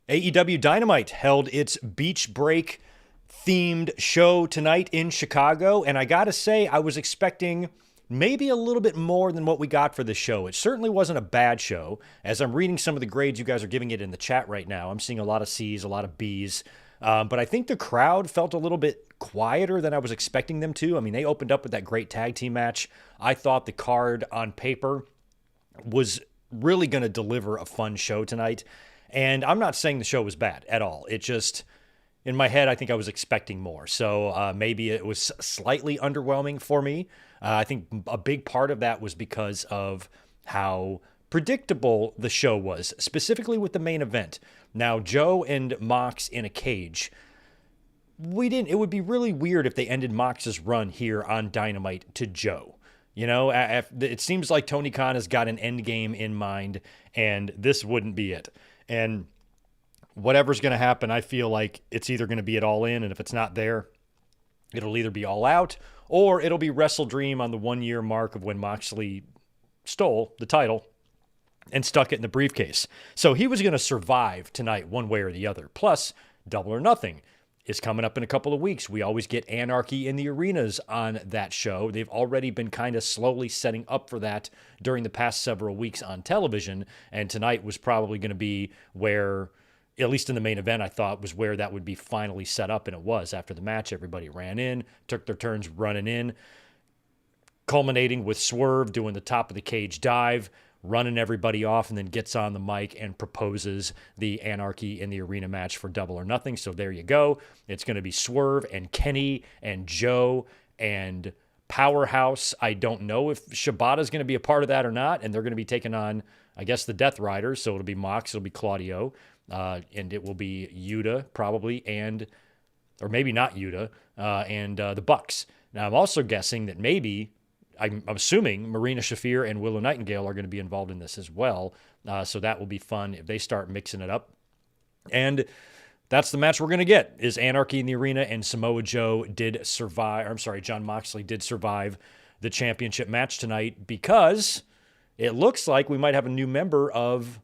AEW Dynamite held its beach break themed show tonight in Chicago, and I gotta say, I was expecting maybe a little bit more than what we got for the show. It certainly wasn't a bad show. As I'm reading some of the grades you guys are giving it in the chat right now, I'm seeing a lot of C's, a lot of B's, but I think the crowd felt a little bit quieter than I was expecting them to. I mean, they opened up with that great tag team match. I thought the card on paper was really going to deliver a fun show tonight. And I'm not saying the show was bad at all. It just, in my head, I think I was expecting more. So maybe it was slightly underwhelming for me. I think a big part of that was because of how predictable the show was, specifically with the main event. Now, Joe and Mox in a cage. It would be really weird if they ended Mox's run here on Dynamite to Joe. You know, it seems like Tony Khan has got an end game in mind, and this wouldn't be it. And whatever's going to happen, I feel like it's either going to be it All In, and if it's not there, it'll either be All Out, or it'll be Wrestle Dream on the 1-year mark of when Moxley stole the title and stuck it in the briefcase. So he was going to survive tonight one way or the other. Plus, Double or Nothing is coming up in a couple of weeks. We always get Anarchy in the Arenas on that show. They've already been kind of slowly setting up for that during the past several weeks on television, and tonight was probably going to be where, at least in the main event, I thought was where that would be finally set up, and it was. After the match, everybody ran in, took their turns running in, culminating with Swerve doing the top of the cage dive, running everybody off, and then gets on the mic and proposes the Anarchy in the Arena match for Double or Nothing. So there you go. It's going to be Swerve and Kenny and Joe and Powerhouse. I don't know if Shibata's going to be a part of that or not, and they're going to be taking on, I guess, the Death Riders. So it'll be Mox, it'll be Claudio, and it will be Yuta probably, or maybe not Yuta, and the Bucks. Now, I'm also guessing that maybe, I'm assuming Marina Shafir and Willow Nightingale are going to be involved in this as well. So that will be fun if they start mixing it up. And that's the match we're going to get, is Anarchy in the Arena, and Samoa Joe did survive. John Moxley did survive the championship match tonight, because it looks like we might have a new member of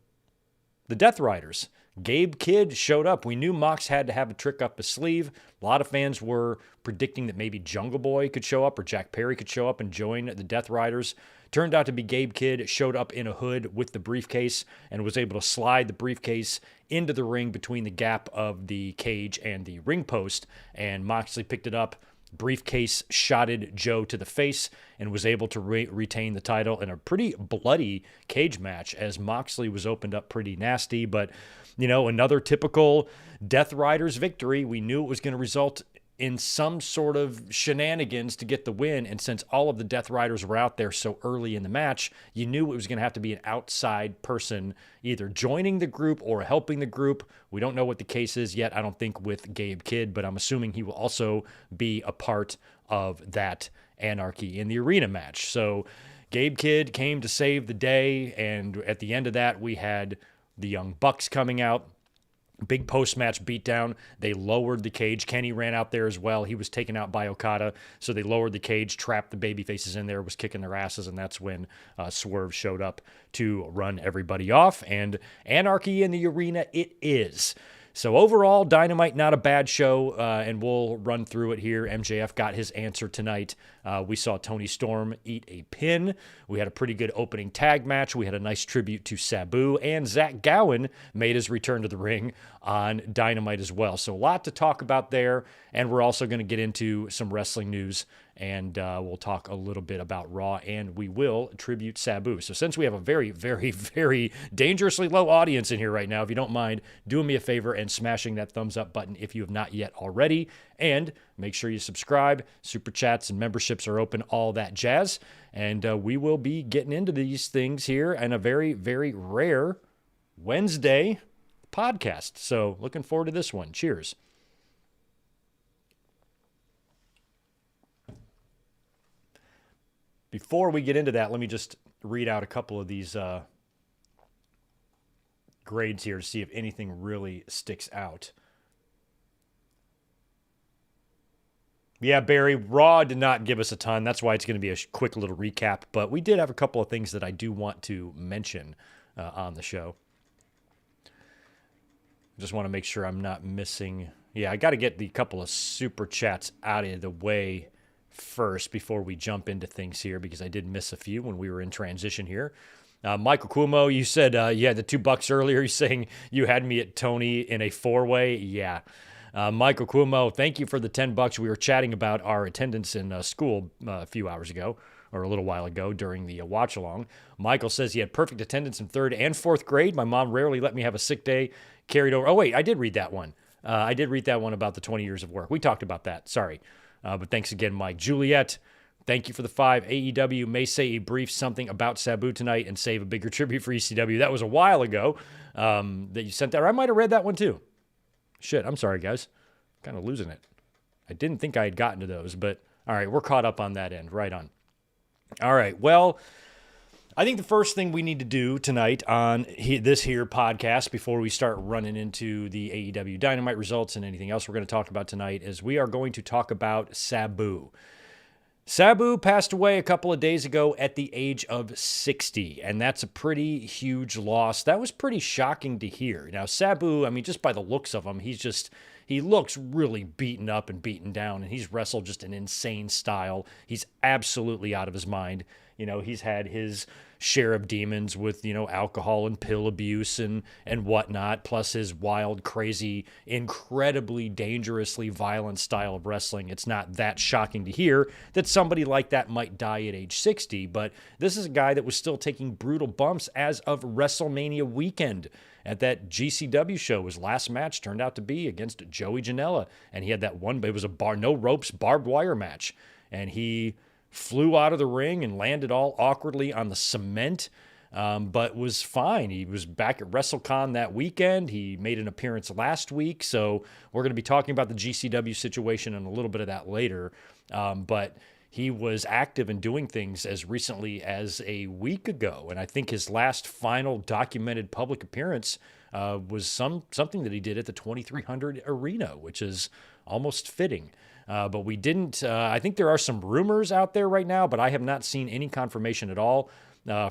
the Death Riders. Gabe Kidd showed up. We knew Mox had to have a trick up his sleeve. A lot of fans were predicting that maybe Jungle Boy could show up or Jack Perry could show up and join the Death Riders. Turned out to be Gabe Kidd, showed up in a hood with the briefcase and was able to slide the briefcase into the ring between the gap of the cage and the ring post. And Moxley picked it up. Briefcase shotted Joe to the face and was able to retain the title in a pretty bloody cage match, as Moxley was opened up pretty nasty. But, you know, another typical Death Riders victory. We knew it was going to result in some sort of shenanigans to get the win. And since all of the Death Riders were out there so early in the match, you knew it was going to have to be an outside person either joining the group or helping the group. We don't know what the case is yet, I don't think, with Gabe Kidd, but I'm assuming he will also be a part of that Anarchy in the Arena match. So Gabe Kidd came to save the day, and at the end of that, we had the Young Bucks coming out. Big post-match beatdown. They lowered the cage. Kenny ran out there as well. He was taken out by Okada. So they lowered the cage, trapped the babyfaces in there, was kicking their asses, and that's when Swerve showed up to run everybody off. And Anarchy in the Arena it is. So overall, Dynamite, not a bad show, and we'll run through it here. MJF got his answer tonight. We saw Tony Storm eat a pin. We had a pretty good opening tag match. We had a nice tribute to Sabu, and Zach Gowen made his return to the ring on Dynamite as well. So a lot to talk about there, and we're also going to get into some wrestling news, and we'll talk a little bit about Raw, and we will tribute Sabu. So since we have a very, very, very dangerously low audience in here right now, if you don't mind doing me a favor and smashing that thumbs up button if you have not yet already, and make sure you subscribe. Super chats and memberships are open, all that jazz, and we will be getting into these things here in a very, very rare Wednesday podcast. So looking forward to this one. Cheers. Before we get into that, let me just read out a couple of these grades here to see if anything really sticks out. Yeah, Barry, Raw did not give us a ton. That's why it's going to be a quick little recap. But we did have a couple of things that I do want to mention on the show. Just want to make sure I'm not missing. Yeah, I got to get the couple of super chats out of the way first before we jump into things here, because I did miss a few when we were in transition here. Michael Cuomo, you said you had the $2 earlier. You're saying you had me at Tony in a 4-way. Yeah. Michael Cuomo, thank you for the $10. We were chatting about our attendance in school a few hours ago, or a little while ago during the watch along. Michael says he had perfect attendance in 3rd and 4th grade. My mom rarely let me have a sick day carried over. Oh, wait, I did read that one. I did read that one about the 20 years of work. We talked about that. Sorry. But thanks again, Mike. Juliet, thank you for the 5. AEW may say a brief something about Sabu tonight and save a bigger tribute for ECW. That was a while ago that you sent that. Or I might have read that one too. Shit, I'm sorry, guys. Kind of losing it. I didn't think I had gotten to those, but all right, we're caught up on that end. Right on. All right, well, I think the first thing we need to do tonight on this here podcast before we start running into the AEW Dynamite results and anything else we're going to talk about tonight is we are going to talk about Sabu. Sabu passed away a couple of days ago at the age of 60, and that's a pretty huge loss. That was pretty shocking to hear. Now, Sabu, I mean, just by the looks of him, he looks really beaten up and beaten down, and he's wrestled just an insane style. He's absolutely out of his mind. You know, he's had his share of demons with, you know, alcohol and pill abuse and whatnot, plus his wild, crazy, incredibly dangerously violent style of wrestling. It's not that shocking to hear that somebody like that might die at age 60, but this is a guy that was still taking brutal bumps as of WrestleMania weekend. At that GCW show, his last match turned out to be against Joey Janela, and he had that one, it was a no ropes barbed wire match, and he flew out of the ring and landed all awkwardly on the cement, but was fine. He was back at WrestleCon that weekend. He made an appearance last week, so we're going to be talking about the GCW situation and a little bit of that later, but he was active and doing things as recently as a week ago, and I think his last final documented public appearance was something that he did at the 2300 Arena, which is almost fitting. But we didn't, I think there are some rumors out there right now, but I have not seen any confirmation at all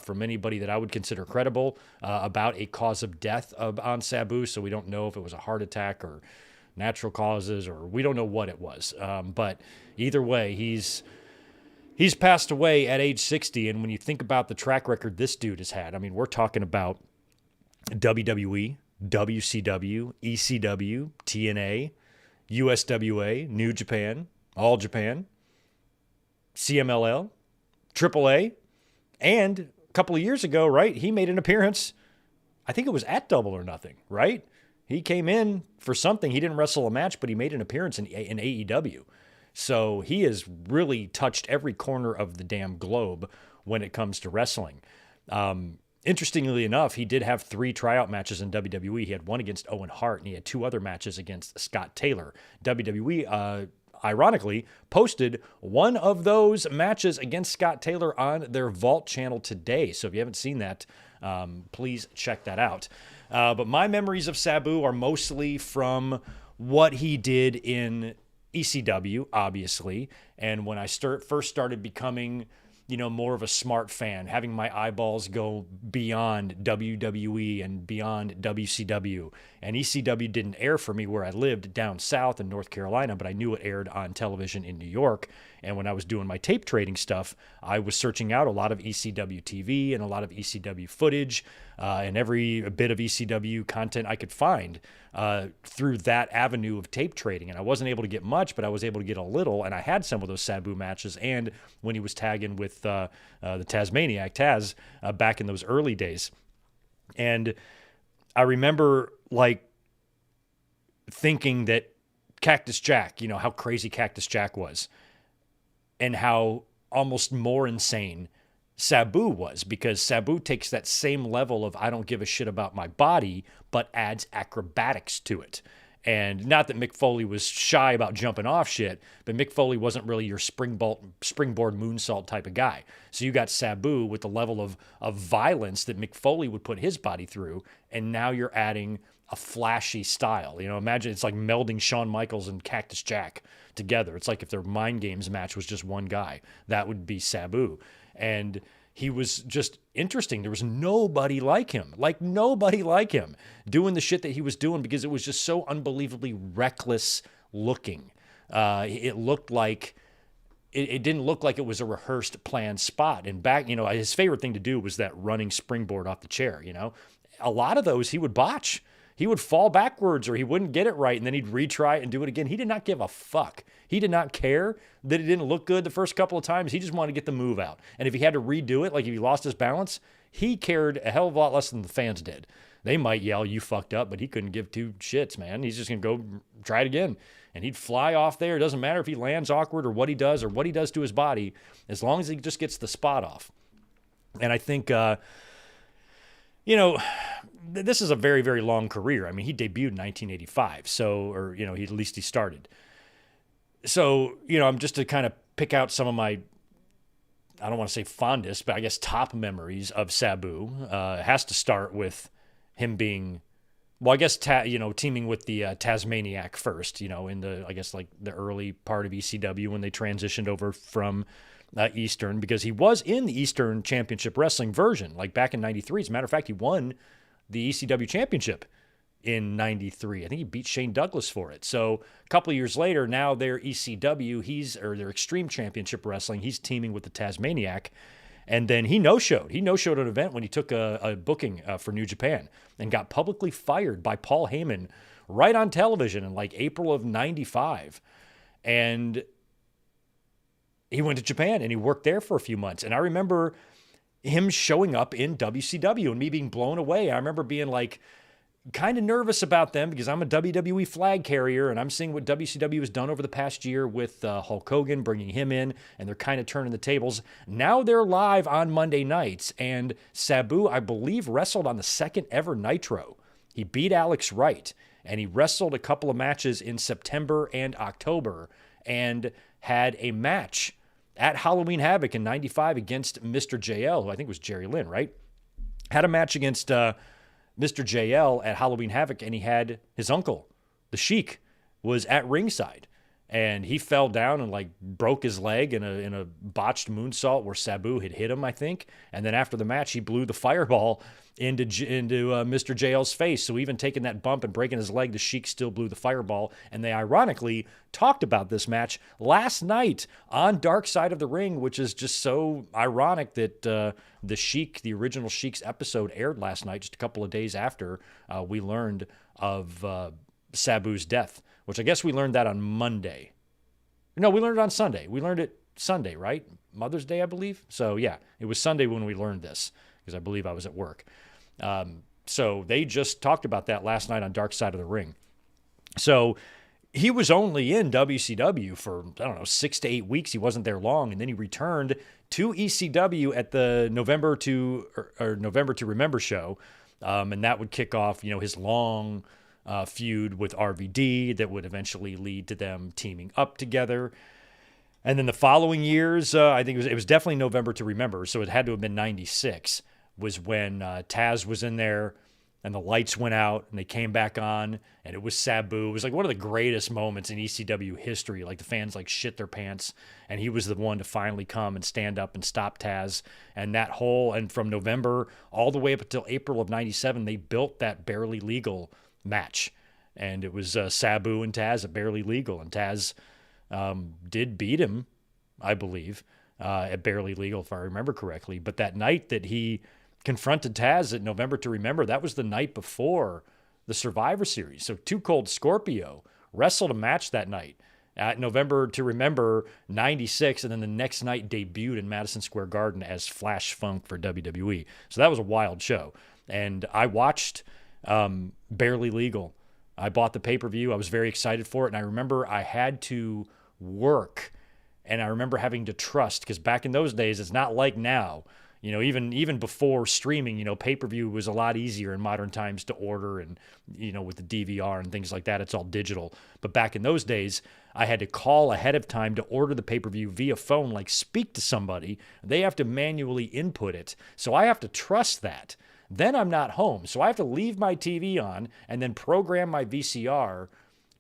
from anybody that I would consider credible about a cause of death on Sabu. So we don't know if it was a heart attack or natural causes, or we don't know what it was. But either way, he's passed away at age 60. And when you think about the track record this dude has had, I mean, we're talking about WWE, WCW, ECW, TNA, USWA, New Japan, All Japan, CMLL, AAA, and a couple of years ago, right, he made an appearance, I think it was at Double or Nothing, right? He came in for something. He didn't wrestle a match, but he made an appearance in AEW. So he has really touched every corner of the damn globe when it comes to wrestling. Interestingly enough, he did have 3 tryout matches in WWE. He had one against Owen Hart, and he had 2 other matches against Scott Taylor. WWE, ironically, posted one of those matches against Scott Taylor on their Vault channel today. So if you haven't seen that, please check that out. But my memories of Sabu are mostly from what he did in ECW, obviously, and when I first started becoming, you know, more of a smart fan, having my eyeballs go beyond WWE and beyond WCW. And ECW didn't air for me where I lived down south in North Carolina, but I knew it aired on television in New York. And when I was doing my tape trading stuff, I was searching out a lot of ECW TV and a lot of ECW footage and every bit of ECW content I could find through that avenue of tape trading. And I wasn't able to get much, but I was able to get a little. And I had some of those Sabu matches. And when he was tagging with the Tasmaniac, Taz, back in those early days. And I remember like thinking that Cactus Jack, you know, how crazy Cactus Jack was and how almost more insane Sabu was, because Sabu takes that same level of I don't give a shit about my body, but adds acrobatics to it. And not that Mick Foley was shy about jumping off shit, but Mick Foley wasn't really your springboard moonsault type of guy. So you got Sabu with the level of violence that Mick Foley would put his body through, and now you're adding a flashy style. Imagine it's like melding Shawn Michaels and Cactus Jack together. It's like if their Mind Games match was just one guy. That would be Sabu. And he was just interesting. There was nobody like him, doing the shit that he was doing because it was just so unbelievably reckless looking. It looked like, it didn't look like it was a rehearsed planned spot. And back, his favorite thing to do was that running springboard off the chair, A lot of those he would botch. He would fall backwards or he wouldn't get it right, and then he'd retry it and do it again. He did not give a fuck. He did not care that it didn't look good the first couple of times. He just wanted to get the move out. And if he had to redo it, like if he lost his balance, he cared a hell of a lot less than the fans did. They might yell, "You fucked up," but he couldn't give two shits, man. He's just going to go try it again. And he'd fly off there. It doesn't matter if he lands awkward or what he does to his body, as long as he just gets the spot off. And I think, this is a very, very long career. I mean, he debuted in 1985. At least he started. So, I'm just to kind of pick out some of my, I don't want to say fondest, but I guess top memories of Sabu. Has to start with him being, teaming with the Tasmaniac first, in the early part of ECW when they transitioned over from Eastern, because he was in the Eastern Championship Wrestling version, like back in 93. As a matter of fact, he won the ECW Championship in 93. I think he beat Shane Douglas for it. So a couple of years later, now they're ECW, their Extreme Championship Wrestling, he's teaming with the Tasmaniac. And then he no-showed. He no-showed an event when he took a booking for New Japan and got publicly fired by Paul Heyman right on television in like April of 95. And he went to Japan and he worked there for a few months. And I remember him showing up in WCW and me being blown away. I remember being like kind of nervous about them because I'm a WWE flag carrier and I'm seeing what WCW has done over the past year with Hulk Hogan, bringing him in, and they're kind of turning the tables. Now they're live on Monday nights, and Sabu, I believe, wrestled on the second ever Nitro. He beat Alex Wright, and he wrestled a couple of matches in September and October and had a match at Halloween Havoc in 95 against Mr. JL, who I think was Jerry Lynn, right? Had a match against Mr. JL at Halloween Havoc, and he had his uncle, the Sheik, was at ringside. And he fell down and like broke his leg in a botched moonsault where Sabu had hit him, I think. And then after the match, he blew the fireball into Mr. JL's face. So even taking that bump and breaking his leg, the Sheik still blew the fireball. And they ironically talked about this match last night on Dark Side of the Ring, which is just so ironic that the Sheik, the original Sheik's episode, aired last night, just a couple of days after we learned of Sabu's death, which I guess we learned that on Monday. No, we learned it on Sunday. We learned it Sunday, right? Mother's Day, I believe. So yeah, it was Sunday when we learned this because I believe I was at work. So they just talked about that last night on Dark Side of the Ring. So he was only in WCW for, 6 to 8 weeks. He wasn't there long. And then he returned to ECW at the November to Remember show. And that would kick off, his long feud with RVD that would eventually lead to them teaming up together. And then the following years, I think it was definitely November to Remember, so it had to have been 96, was when Taz was in there and the lights went out and they came back on and it was Sabu. It was like one of the greatest moments in ECW history. Like the fans like shit their pants, and he was the one to finally come and stand up and stop Taz. And from November all the way up until April of 97, they built that Barely Legal match, and it was Sabu and Taz at Barely Legal, and Taz did beat him, I believe, at Barely Legal, if I remember correctly. But that night that he confronted Taz at November to Remember, that was the night before the Survivor Series. So Too Cold Scorpio wrestled a match that night at November to Remember 96, and then the next night debuted in Madison Square Garden as Flash Funk for WWE. So that was a wild show, and I watched Barely Legal. I bought the pay-per-view. I was very excited for it. And I remember I had to work, and I remember having to trust, because back in those days, it's not like now. Even before streaming, pay-per-view was a lot easier in modern times to order, and, with the DVR and things like that, it's all digital. But back in those days, I had to call ahead of time to order the pay-per-view via phone, like speak to somebody. They have to manually input it. So I have to trust that. Then I'm not home. So I have to leave my TV on and then program my VCR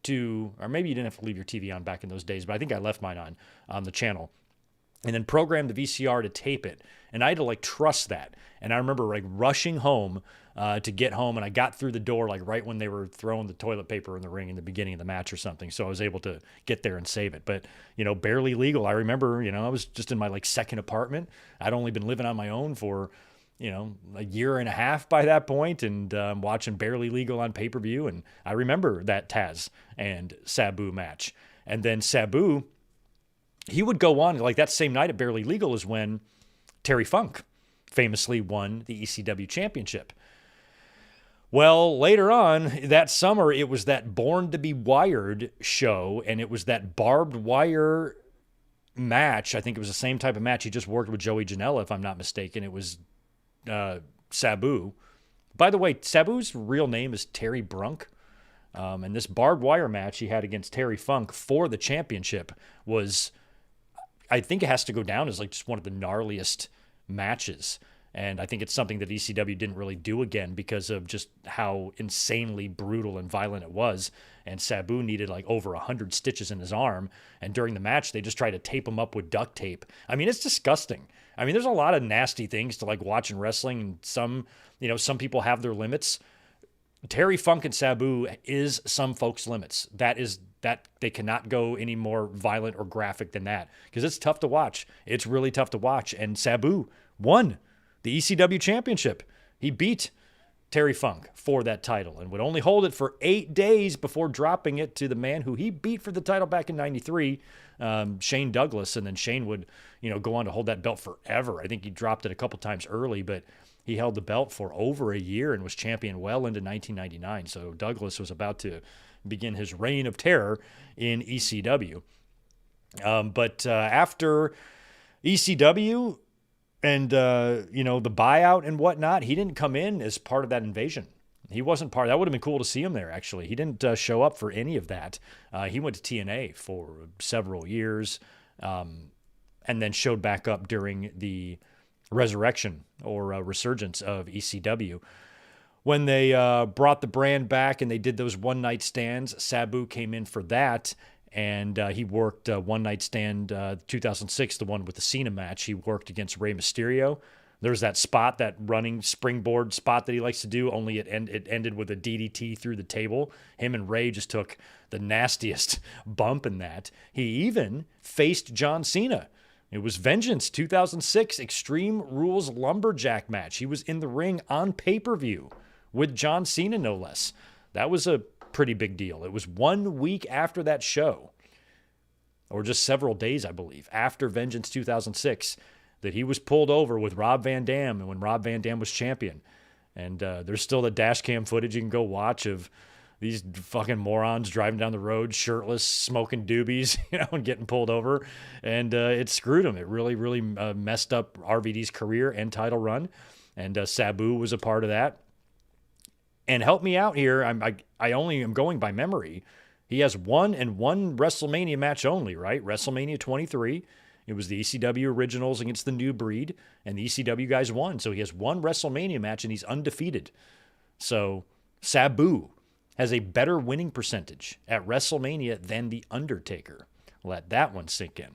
to, or maybe you didn't have to leave your TV on back in those days, but I think I left mine on the channel. And then program the VCR to tape it. And I had to trust that. And I remember rushing home to get home. And I got through the door right when they were throwing the toilet paper in the ring in the beginning of the match or something. So I was able to get there and save it. But, Barely Legal. I remember, I was just in my second apartment. I'd only been living on my own for, a year and a half by that point, and watching Barely Legal on pay-per-view. And I remember that Taz and Sabu match. And then Sabu, he would go on, that same night at Barely Legal is when Terry Funk famously won the ECW championship. Well, later on that summer, it was that Born to be Wired show, and it was that barbed wire match. I think it was the same type of match. He just worked with Joey Janela, if I'm not mistaken. It was Sabu. By the way, Sabu's real name is Terry Brunk. And this barbed wire match he had against Terry Funk for the championship was, I think it has to go down as just one of the gnarliest matches. And I think it's something that ECW didn't really do again because of just how insanely brutal and violent it was. And Sabu needed over 100 stitches in his arm. And during the match, they just tried to tape him up with duct tape. I mean, it's disgusting. I mean, there's a lot of nasty things to watch in wrestling. And some people have their limits. Terry Funk and Sabu is some folks' limits. That they cannot go any more violent or graphic than that because it's tough to watch. It's really tough to watch. And Sabu won the ECW championship. He beat Terry Funk for that title and would only hold it for 8 days before dropping it to the man who he beat for the title back in '93, Shane Douglas. And then Shane would, go on to hold that belt forever. I think he dropped it a couple times early, but he held the belt for over a year and was champion well into 1999. So Douglas was about to begin his reign of terror in ECW. But after ECW and, the buyout and whatnot, he didn't come in as part of that invasion. He wasn't part. That would have been cool to see him there, actually. He didn't show up for any of that. He went to TNA for several years and then showed back up during the resurrection or resurgence of ECW. When they brought the brand back and they did those one-night stands, Sabu came in for that, and he worked one-night stand 2006, the one with the Cena match. He worked against Rey Mysterio. There's that spot, that running springboard spot that he likes to do, only it ended with a DDT through the table. Him and Rey just took the nastiest bump in that. He even faced John Cena. It was Vengeance 2006 Extreme Rules Lumberjack match. He was in the ring on pay-per-view with John Cena, no less. That was a pretty big deal. It was 1 week after that show, or just several days, I believe, after Vengeance 2006, that he was pulled over with Rob Van Dam, and when Rob Van Dam was champion. And there's still the dash cam footage you can go watch of these fucking morons driving down the road shirtless, smoking doobies, and getting pulled over. And it screwed him. It really, really messed up RVD's career and title run. And Sabu was a part of that. And help me out here. I only am going by memory. He has one WrestleMania match only, right? WrestleMania 23. It was the ECW Originals against the New Breed, and the ECW guys won. So he has one WrestleMania match, and he's undefeated. So Sabu has a better winning percentage at WrestleMania than The Undertaker. Let that one sink in.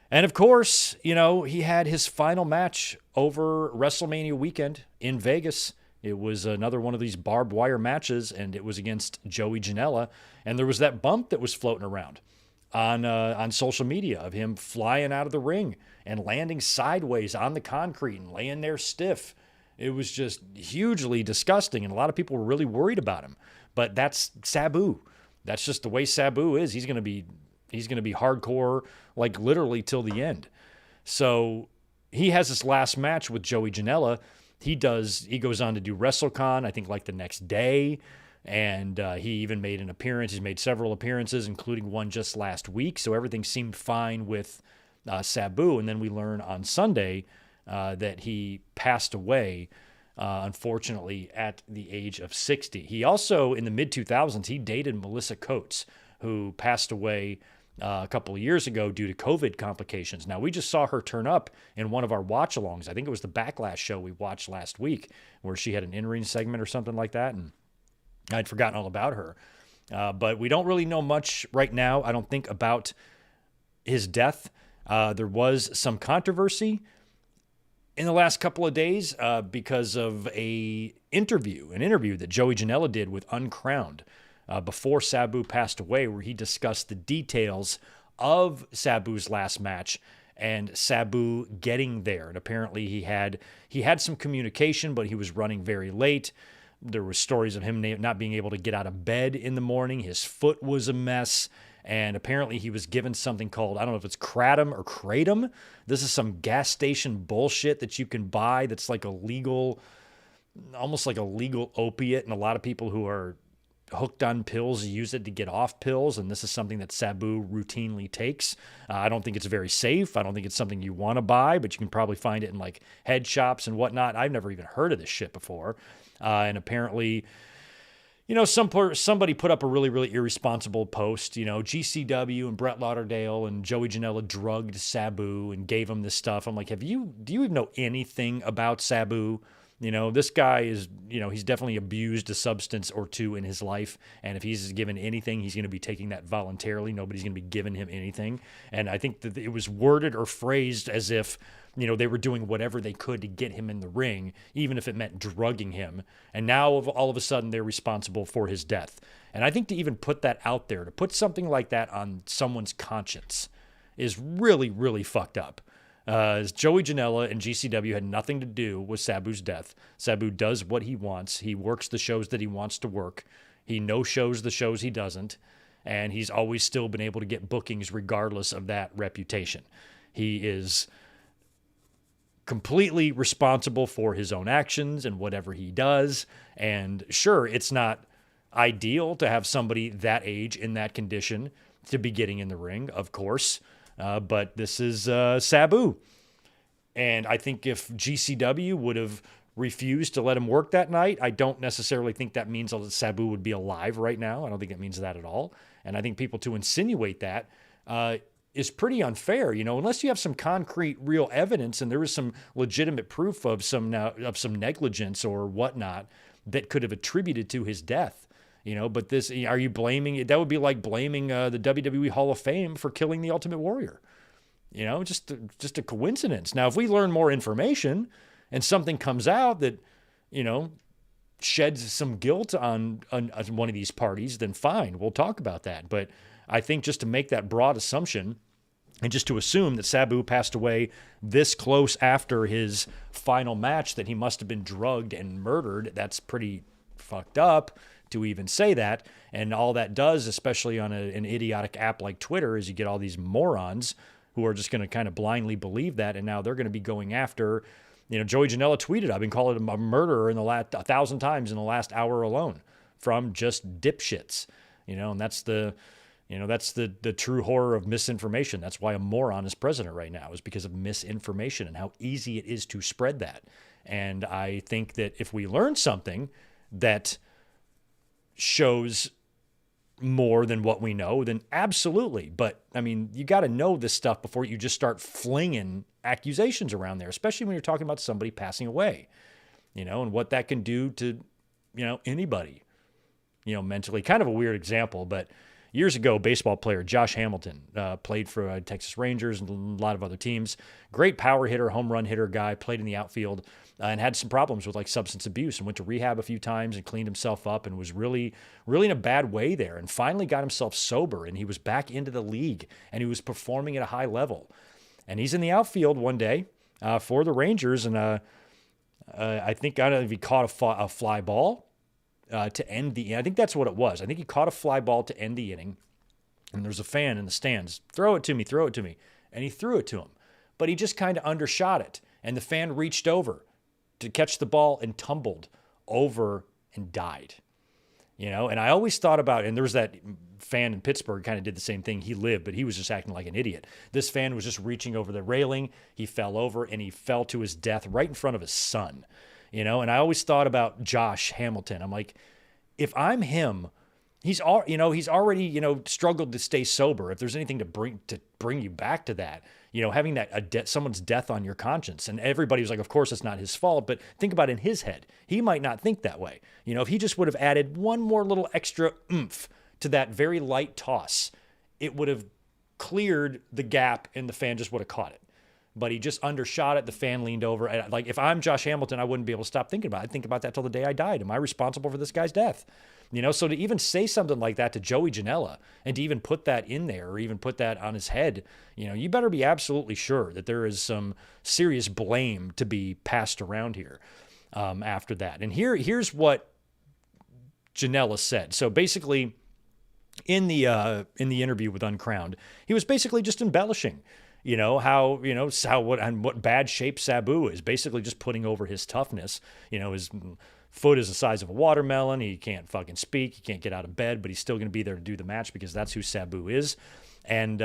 And of course, he had his final match over WrestleMania weekend in Vegas. It was another one of these barbed wire matches, and it was against Joey Janela. And there was that bump that was floating around on social media of him flying out of the ring and landing sideways on the concrete and laying there stiff. It was just hugely disgusting, and a lot of people were really worried about him. But that's Sabu. That's just the way Sabu is. He's going to be hardcore, literally till the end. So he has this last match with Joey Janela. He goes on to do WrestleCon, I think the next day. And he even made an appearance. He's made several appearances, including one just last week. So everything seemed fine with Sabu. And then we learn on Sunday that he passed away, unfortunately, at the age of 60. He also, in the mid-2000s, he dated Melissa Coates, who passed away a couple of years ago due to COVID complications. Now, we just saw her turn up in one of our watch-alongs. I think it was the Backlash show we watched last week, where she had an in-ring segment or something like that, and I'd forgotten all about her. But we don't really know much right now, I don't think, about his death. There was some controversy in the last couple of days because of an interview that Joey Janela did with Uncrowned before Sabu passed away, where he discussed the details of Sabu's last match and Sabu getting there. And apparently he had some communication, but he was running very late. There were stories of him not being able to get out of bed in the morning. His foot was a mess. And apparently he was given something called, I don't know if it's kratom or kratom. This is some gas station bullshit that you can buy that's like a legal, almost like a legal opiate. And a lot of people who are hooked on pills use it to get off pills. And this is something that Sabu routinely takes. I don't think it's very safe. I don't think it's something you want to buy, but you can probably find it in like head shops and whatnot. I've never even heard of this shit before. And apparently, you know, somebody put up a really, really irresponsible post. You know, GCW and Brett Lauderdale and Joey Janela drugged Sabu and gave him this stuff. I'm like, do you even know anything about Sabu? You know, this guy is, you know, he's definitely abused a substance or two in his life. And if he's given anything, he's going to be taking that voluntarily. Nobody's going to be giving him anything. And I think that it was worded or phrased as if, you know, they were doing whatever they could to get him in the ring, even if it meant drugging him. And now all of a sudden they're responsible for his death. And I think to even put that out there, to put something like that on someone's conscience is really, really fucked up. Joey Janela and GCW had nothing to do with Sabu's death. Sabu does what he wants. He works the shows that he wants to work. He no-shows the shows he doesn't. And he's always still been able to get bookings regardless of that reputation. He is completely responsible for his own actions and whatever he does. And sure, it's not ideal to have somebody that age in that condition to be getting in the ring, of course. But this is Sabu. And I think if GCW would have refused to let him work that night, I don't necessarily think that means that Sabu would be alive right now. I don't think it means that at all. And I think people to insinuate that is pretty unfair, you know, unless you have some concrete, real evidence and there is some legitimate proof of some negligence or whatnot that could have attributed to his death. You know, but this, are you blaming it? That would be like blaming the WWE Hall of Fame for killing the Ultimate Warrior. You know, just a coincidence. Now, if we learn more information and something comes out that, you know, sheds some guilt on one of these parties, then fine, we'll talk about that. But I think just to make that broad assumption and just to assume that Sabu passed away this close after his final match, that he must have been drugged and murdered, that's pretty fucked up to even say that. And all that does, especially on an idiotic app like Twitter, is you get all these morons who are just going to kind of blindly believe that. And now they're going to be going after, you know, Joey Janela tweeted, I've been called a murderer in the last 1,000 times in the last hour alone from just dipshits, you know, and that's the true horror of misinformation. That's why a moron is president right now, is because of misinformation and how easy it is to spread that. And I think that if we learn something that shows more than what we know, then absolutely. But I mean, you got to know this stuff before you just start flinging accusations around there, especially when you're talking about somebody passing away, you know, and what that can do to, you know, anybody, you know, mentally. Kind of a weird example, but years ago, baseball player Josh Hamilton played for Texas Rangers and a lot of other teams. Great power hitter, home run hitter guy, played in the outfield and had some problems with like substance abuse and went to rehab a few times and cleaned himself up and was really, really in a bad way there, and finally got himself sober, and he was back into the league and he was performing at a high level. And he's in the outfield one day for the Rangers, and I don't know if he caught a fly ball to end the inning. I think that's what it was. I think he caught a fly ball to end the inning, and there's a fan in the stands. Throw it to me. And he threw it to him, but he just kind of undershot it, and the fan reached over to catch the ball and tumbled over and died. And I always thought about, and there was that fan in Pittsburgh kind of did the same thing. He lived, but he was just acting like an idiot. This fan was just reaching over the railing. He fell over and he fell to his death right in front of his son, and I always thought about Josh Hamilton. I'm like, if I'm him, he's already, struggled to stay sober. If there's anything to bring you back to that, having that someone's death on your conscience, and everybody was like, of course it's not his fault, but think about it in his head. He might not think that way. If he just would have added one more little extra oomph to that very light toss, it would have cleared the gap and the fan just would have caught it. But he just undershot it. The fan leaned over. And like, if I'm Josh Hamilton, I wouldn't be able to stop thinking about it. I'd think about that till the day I died. Am I responsible for this guy's death? So to even say something like that to Joey Janela and to even put that in there or even put that on his head, you better be absolutely sure that there is some serious blame to be passed around here after that. And here's what Janela said. So basically, in the interview with Uncrowned, he was basically just embellishing, what bad shape Sabu is, basically just putting over his toughness. His foot is the size of a watermelon. He can't fucking speak. He can't get out of bed, but he's still going to be there to do the match because that's who Sabu is. And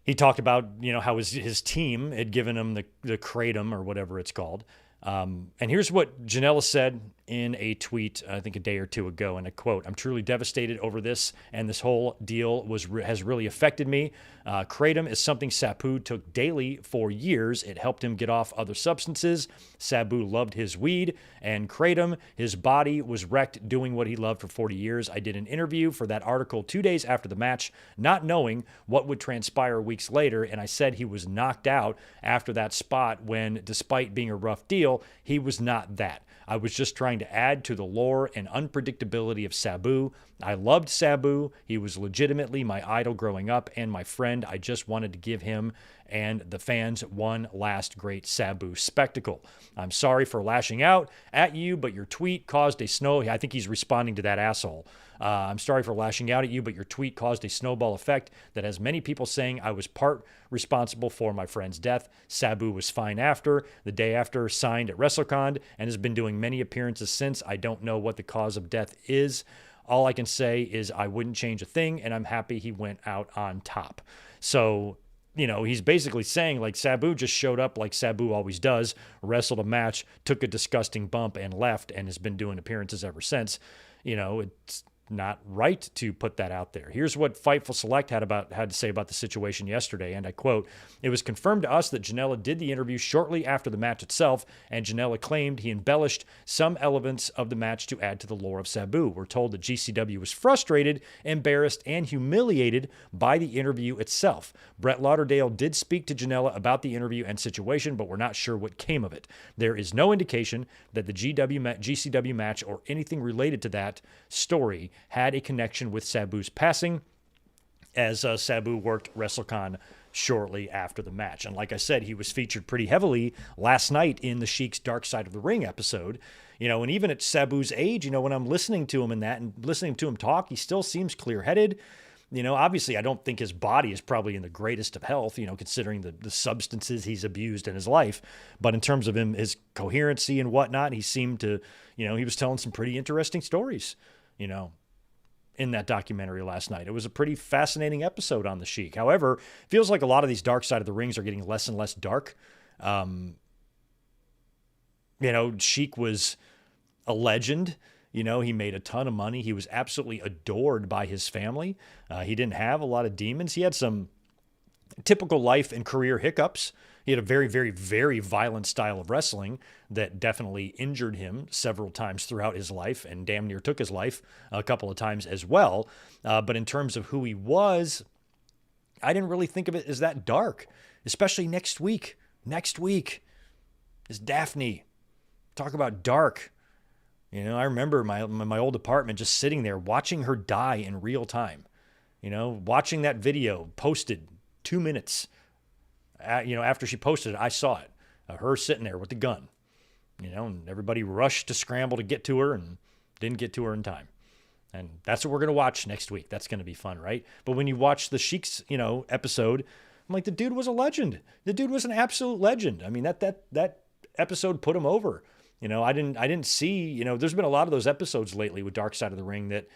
he talked about, how his team had given him the kratom or whatever it's called. And here's what Janela said in a tweet, I think a day or two ago, and I quote, "I'm truly devastated over this, and this whole deal has really affected me. Kratom is something Sabu took daily for years. It helped him get off other substances. Sabu loved his weed and kratom. His body was wrecked doing what he loved for 40 years. I did an interview for that article 2 days after the match, not knowing what would transpire weeks later, and I said he was knocked out after that spot when, despite being a rough deal, he was not that. I was just trying to add to the lore and unpredictability of Sabu. I loved Sabu. He was legitimately my idol growing up and my friend. I just wanted to give him and the fans one last great Sabu spectacle. I'm sorry for lashing out at you, but your tweet caused a I think he's responding to that asshole. I'm sorry for lashing out at you, but your tweet caused a snowball effect that has many people saying I was part responsible for my friend's death. Sabu was fine after, the day after, signed at WrestleCon, and has been doing many appearances since. I don't know what the cause of death is. All I can say is I wouldn't change a thing, and I'm happy he went out on top." So, he's basically saying, like, Sabu just showed up like Sabu always does, wrestled a match, took a disgusting bump, and left, and has been doing appearances ever since. It's not right to put that out there. Here's what Fightful Select had to say about the situation yesterday, and I quote, "It was confirmed to us that Janela did the interview shortly after the match itself, and Janela claimed he embellished some elements of the match to add to the lore of Sabu. We're told that GCW was frustrated, embarrassed, and humiliated by the interview itself. Brett Lauderdale did speak to Janela about the interview and situation, but we're not sure what came of it. There is no indication that the GCW match or anything related to that story had a connection with Sabu's passing, as Sabu worked WrestleCon shortly after the match." And like I said, he was featured pretty heavily last night in the Sheik's Dark Side of the Ring episode. And even at Sabu's age, when I'm listening to him and listening to him talk, he still seems clear-headed. Obviously, I don't think his body is probably in the greatest of health, considering the substances he's abused in his life. But in terms of his coherency and whatnot, he seemed to, he was telling some pretty interesting stories, in that documentary last night. It was a pretty fascinating episode on the Sheik. However, it feels like a lot of these Dark Side of the Rings are getting less and less dark. Sheik was a legend. He made a ton of money. He was absolutely adored by his family. He didn't have a lot of demons. He had some typical life and career hiccups. He had a very, very, very violent style of wrestling that definitely injured him several times throughout his life and damn near took his life a couple of times as well. But in terms of who he was, I didn't really think of it as that dark, especially next week. Next week is Daphne. Talk about dark. I remember my old apartment just sitting there watching her die in real time. Watching that video posted 2 minutes. After she posted it, I saw it. Her sitting there with the gun. And everybody rushed to scramble to get to her and didn't get to her in time. And that's what we're going to watch next week. That's going to be fun, right? But when you watch the Sheik's, episode, I'm like, the dude was a legend. The dude was an absolute legend. I mean, that episode put him over. I didn't see, there's been a lot of those episodes lately with Dark Side of the Ring that,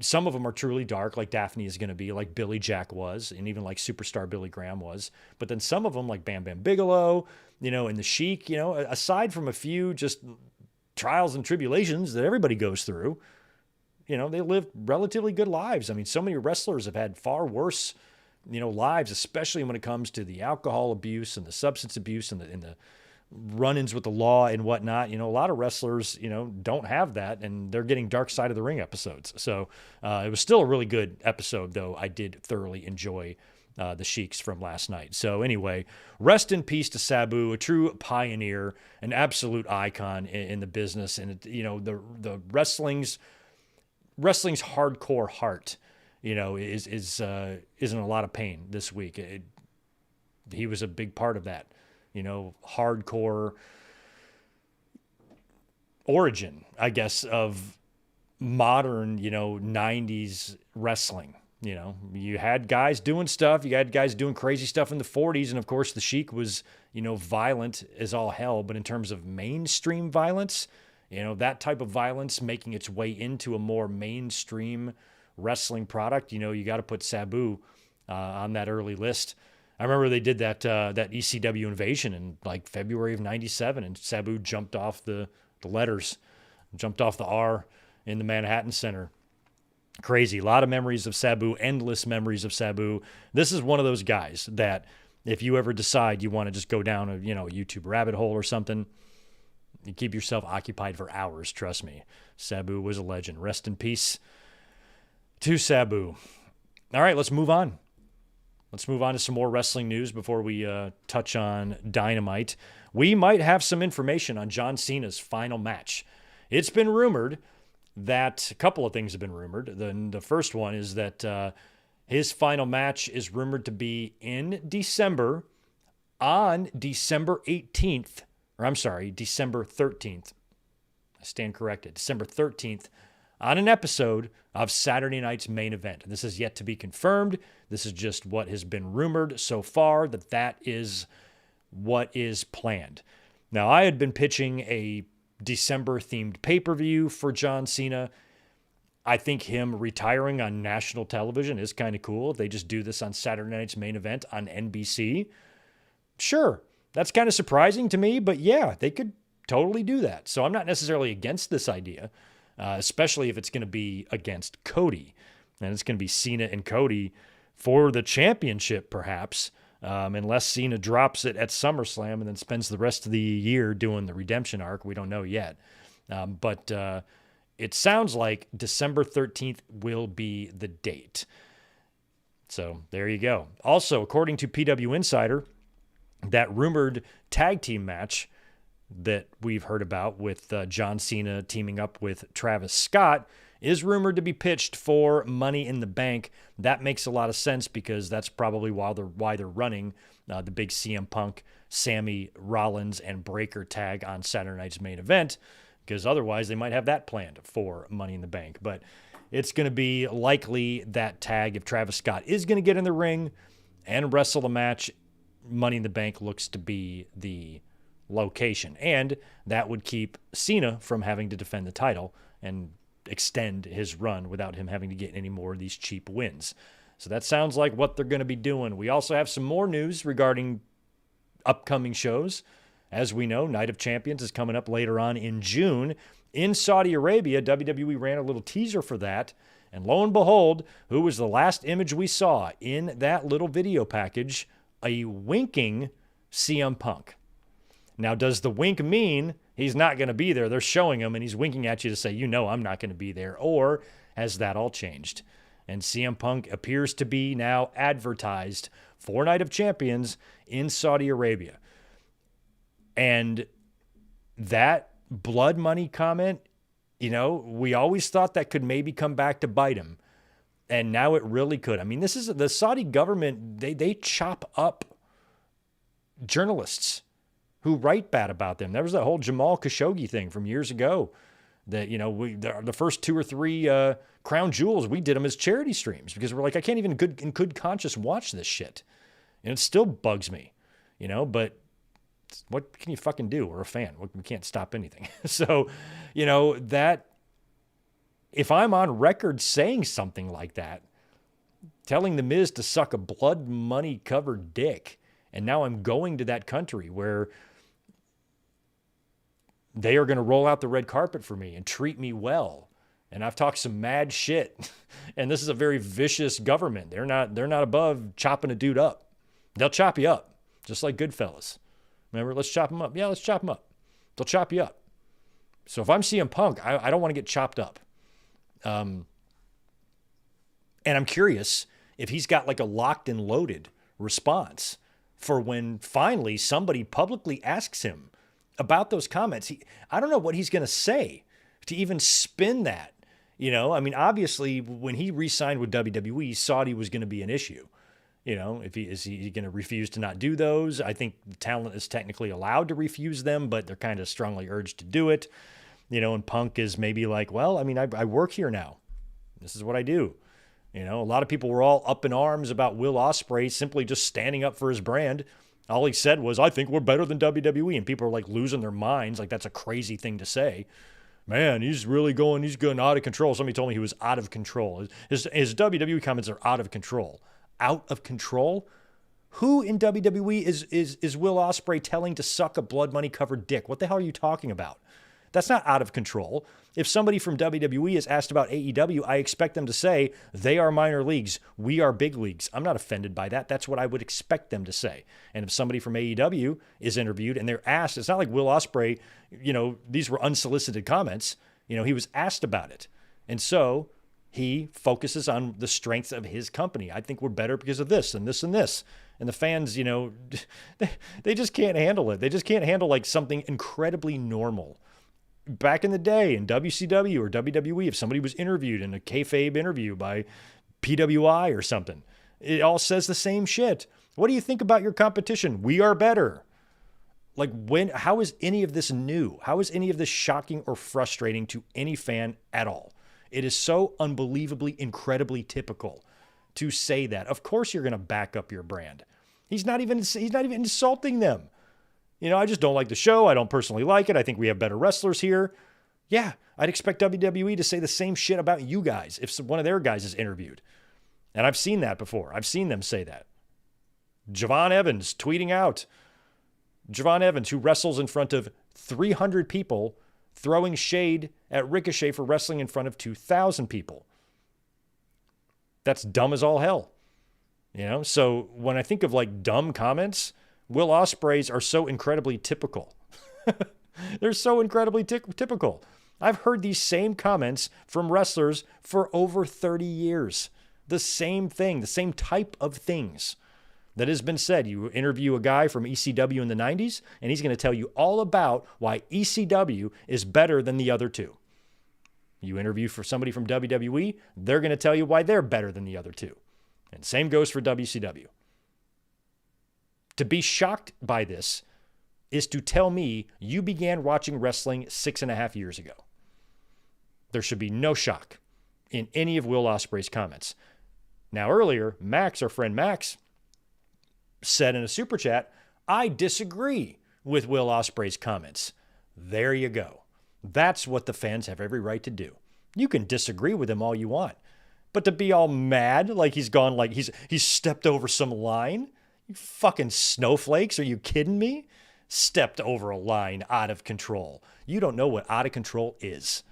some of them are truly dark, like Daphne is going to be, like Billy Jack was, and even like Superstar Billy Graham was. But then some of them, like Bam Bam Bigelow, and the Sheik, aside from a few just trials and tribulations that everybody goes through, they live relatively good lives. I mean, so many wrestlers have had far worse, lives, especially when it comes to the alcohol abuse and the substance abuse and the run-ins with the law and whatnot. A lot of wrestlers, don't have that, and they're getting Dark Side of the Ring episodes. So it was still a really good episode, though I did thoroughly enjoy the Sheiks from last night. So anyway, rest in peace to Sabu, a true pioneer, an absolute icon in the business. And, the wrestling's hardcore heart, is in a lot of pain this week. He was a big part of that. Hardcore origin, I guess, of modern, 90s wrestling. You had guys doing stuff. You had guys doing crazy stuff in the 40s. And of course, the Sheik was, violent as all hell. But in terms of mainstream violence, that type of violence making its way into a more mainstream wrestling product, you got to put Sabu on that early list. I remember they did that ECW invasion in like February of '97, and Sabu jumped off the letters, jumped off the R in the Manhattan Center. Crazy. A lot of memories of Sabu, endless memories of Sabu. This is one of those guys that if you ever decide you want to just go down a YouTube rabbit hole or something, you keep yourself occupied for hours, trust me. Sabu was a legend. Rest in peace to Sabu. All right, let's move on. Let's move on to some more wrestling news before we touch on Dynamite. We might have some information on John Cena's final match. It's been rumored that a couple of things have been rumored. The first one is that his final match is rumored to be in December on December 18th. Or I'm sorry, December 13th. I stand corrected. December 13th on an episode of Saturday Night's Main Event. This is yet to be confirmed. This is just what has been rumored so far, that is what is planned. Now, I had been pitching a December-themed pay-per-view for John Cena. I think him retiring on national television is kind of cool. If they just do this on Saturday Night's Main Event on NBC, sure. That's kind of surprising to me, but yeah, they could totally do that. So I'm not necessarily against this idea, especially if it's going to be against Cody. And it's going to be Cena and Cody for the championship, perhaps, unless Cena drops it at SummerSlam and then spends the rest of the year doing the redemption arc. We don't know yet. But it sounds like December 13th will be the date. So there you go. Also, according to PW Insider, that rumored tag team match that we've heard about with John Cena teaming up with Travis Scott is rumored to be pitched for Money in the Bank. That makes a lot of sense because that's probably why they're running the big CM Punk, Sammy Rollins, and Breakker tag on Saturday Night's Main Event, because otherwise they might have that planned for Money in the Bank. But it's going to be likely that tag, if Travis Scott is going to get in the ring and wrestle the match, Money in the Bank looks to be the location. And that would keep Cena from having to defend the title and extend his run without him having to get any more of these cheap wins. So that sounds like what they're going to be doing. We also have some more news regarding upcoming shows. As we know, Night of Champions is coming up later on in June in Saudi Arabia. WWE ran a little teaser for that. And lo and behold, who was the last image we saw in that little video package? A winking CM Punk. Now, does the wink mean he's not going to be there? They're showing him and he's winking at you to say, I'm not going to be there. Or has that all changed? And CM Punk appears to be now advertised for Night of Champions in Saudi Arabia. And that blood money comment, we always thought that could maybe come back to bite him. And now it really could. I mean, this is the Saudi government, they chop up journalists who write bad about them. There was that whole Jamal Khashoggi thing from years ago that, the first 2 or 3 Crown Jewels, we did them as charity streams because we're like, I can't even in good conscience watch this shit. And it still bugs me, but what can you fucking do? We're a fan. We can't stop anything. So, that if I'm on record saying something like that, telling The Miz to suck a blood money covered dick, and now I'm going to that country where they are going to roll out the red carpet for me and treat me well. And I've talked some mad shit. And this is a very vicious government. They're not above chopping a dude up. They'll chop you up, just like Goodfellas. Remember, let's chop them up. Yeah, let's chop them up. They'll chop you up. So if I'm CM Punk, I don't want to get chopped up. And I'm curious if he's got like a locked and loaded response for when finally somebody publicly asks him about those comments. I don't know what he's going to say to even spin that. Obviously when he re-signed with WWE, he saw he was going to be an issue. Is he going to refuse to not do those? I think the talent is technically allowed to refuse them, but they're kind of strongly urged to do it. And Punk is maybe like, well, I work here now. This is what I do. A lot of people were all up in arms about Will Ospreay simply just standing up for his brand. All he said was, I think we're better than WWE. And people are like losing their minds. Like, that's a crazy thing to say. Man, he's going out of control. Somebody told me he was out of control. His WWE comments are out of control. Out of control? Who in WWE is Will Ospreay telling to suck a blood money covered dick? What the hell are you talking about? That's not out of control. If somebody from WWE is asked about AEW, I expect them to say, they are minor leagues. We are big leagues. I'm not offended by that. That's what I would expect them to say. And if somebody from AEW is interviewed and they're asked, it's not like Will Ospreay, these were unsolicited comments. He was asked about it. And so he focuses on the strengths of his company. I think we're better because of this and this and this. And the fans, they just can't handle it. They just can't handle like something incredibly normal. Back in the day in WCW or WWE, if somebody was interviewed in a kayfabe interview by PWI or something, it all says the same shit. What do you think about your competition? We are better. Like how is any of this new? How is any of this shocking or frustrating to any fan at all? It is so unbelievably, incredibly typical to say that. Of course you're going to back up your brand. He's not even insulting them. I just don't like the show. I don't personally like it. I think we have better wrestlers here. Yeah, I'd expect WWE to say the same shit about you guys if one of their guys is interviewed. And I've seen that before. I've seen them say that. Javon Evans tweeting out. Javon Evans, who wrestles in front of 300 people, throwing shade at Ricochet for wrestling in front of 2,000 people. That's dumb as all hell. So when I think of like dumb comments, Will Ospreay's are so incredibly typical. They're so incredibly typical. I've heard these same comments from wrestlers for over 30 years. The same thing, the same type of things that has been said. You interview a guy from ECW in the 90s, and he's going to tell you all about why ECW is better than the other two. You interview for somebody from WWE, they're going to tell you why they're better than the other two. And same goes for WCW. To be shocked by this is to tell me you began watching wrestling 6.5 years ago. There should be no shock in any of Will Ospreay's comments. Now earlier, Max, our friend Max, said in a super chat, I disagree with Will Ospreay's comments. There you go. That's what the fans have every right to do. You can disagree with him all you want, but to be all mad like he's gone, like he's stepped over some line. You fucking snowflakes. Are you kidding me? Stepped over a line, out of control. You don't know what out of control is.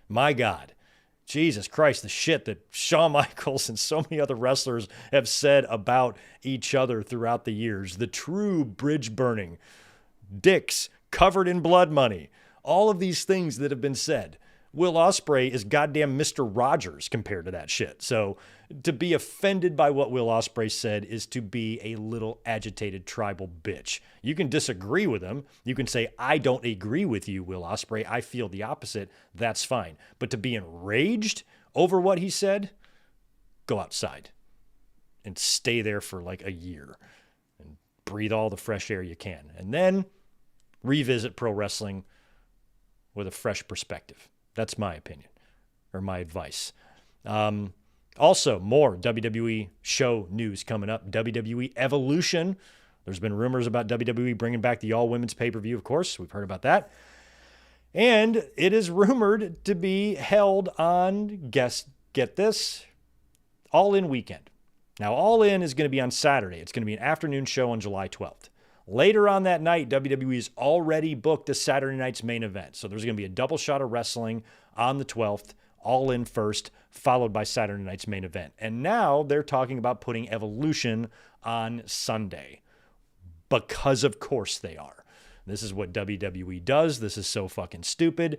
My God. Jesus Christ, the shit that Shawn Michaels and so many other wrestlers have said about each other throughout the years. The true bridge burning, dicks covered in blood money. All of these things that have been said. Will Ospreay is goddamn Mr. Rogers compared to that shit. So to be offended by what Will Ospreay said is to be a little agitated tribal bitch. You can disagree with him. You can say, I don't agree with you, Will Ospreay. I feel the opposite. That's fine. But to be enraged over what he said, go outside and stay there for like a year and breathe all the fresh air you can. And then revisit pro wrestling with a fresh perspective. That's my opinion or my advice. Also, more WWE show news coming up. WWE Evolution There's been rumors about WWE bringing back the all-women's pay-per-view, of course. We've heard about that. And it is rumored to be held on, get this, All In weekend. Now, All In is going to be on Saturday. It's going to be an afternoon show on July 12th. Later on that night, WWE has already booked the Saturday night's main event. So there's going to be a double shot of wrestling on the 12th, All In first, followed by Saturday night's main event. And now they're talking about putting Evolution on Sunday. Because of course they are. This is what WWE does. This is so fucking stupid.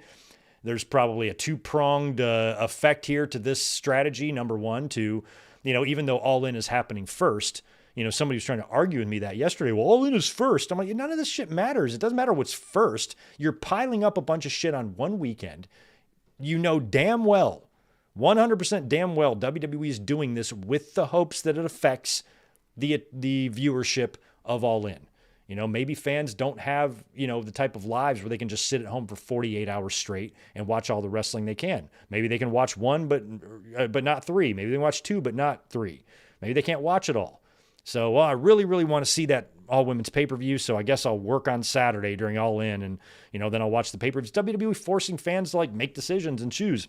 There's probably a two-pronged effect here to this strategy. Number one, to, even though All In is happening first, somebody was trying to argue with me that yesterday. Well, All In is first. I'm like, none of this shit matters. It doesn't matter what's first. You're piling up a bunch of shit on one weekend. You know damn well, 100% damn well, WWE is doing this with the hopes that it affects the viewership of All In. Maybe fans don't have, the type of lives where they can just sit at home for 48 hours straight and watch all the wrestling they can. Maybe they can watch one, but not three. Maybe they can watch two, but not three. Maybe they can't watch it all. So, I really, really want to see that all-women's pay-per-view, so I guess I'll work on Saturday during All In, and, then I'll watch the pay-per-views. WWE forcing fans to, make decisions and choose.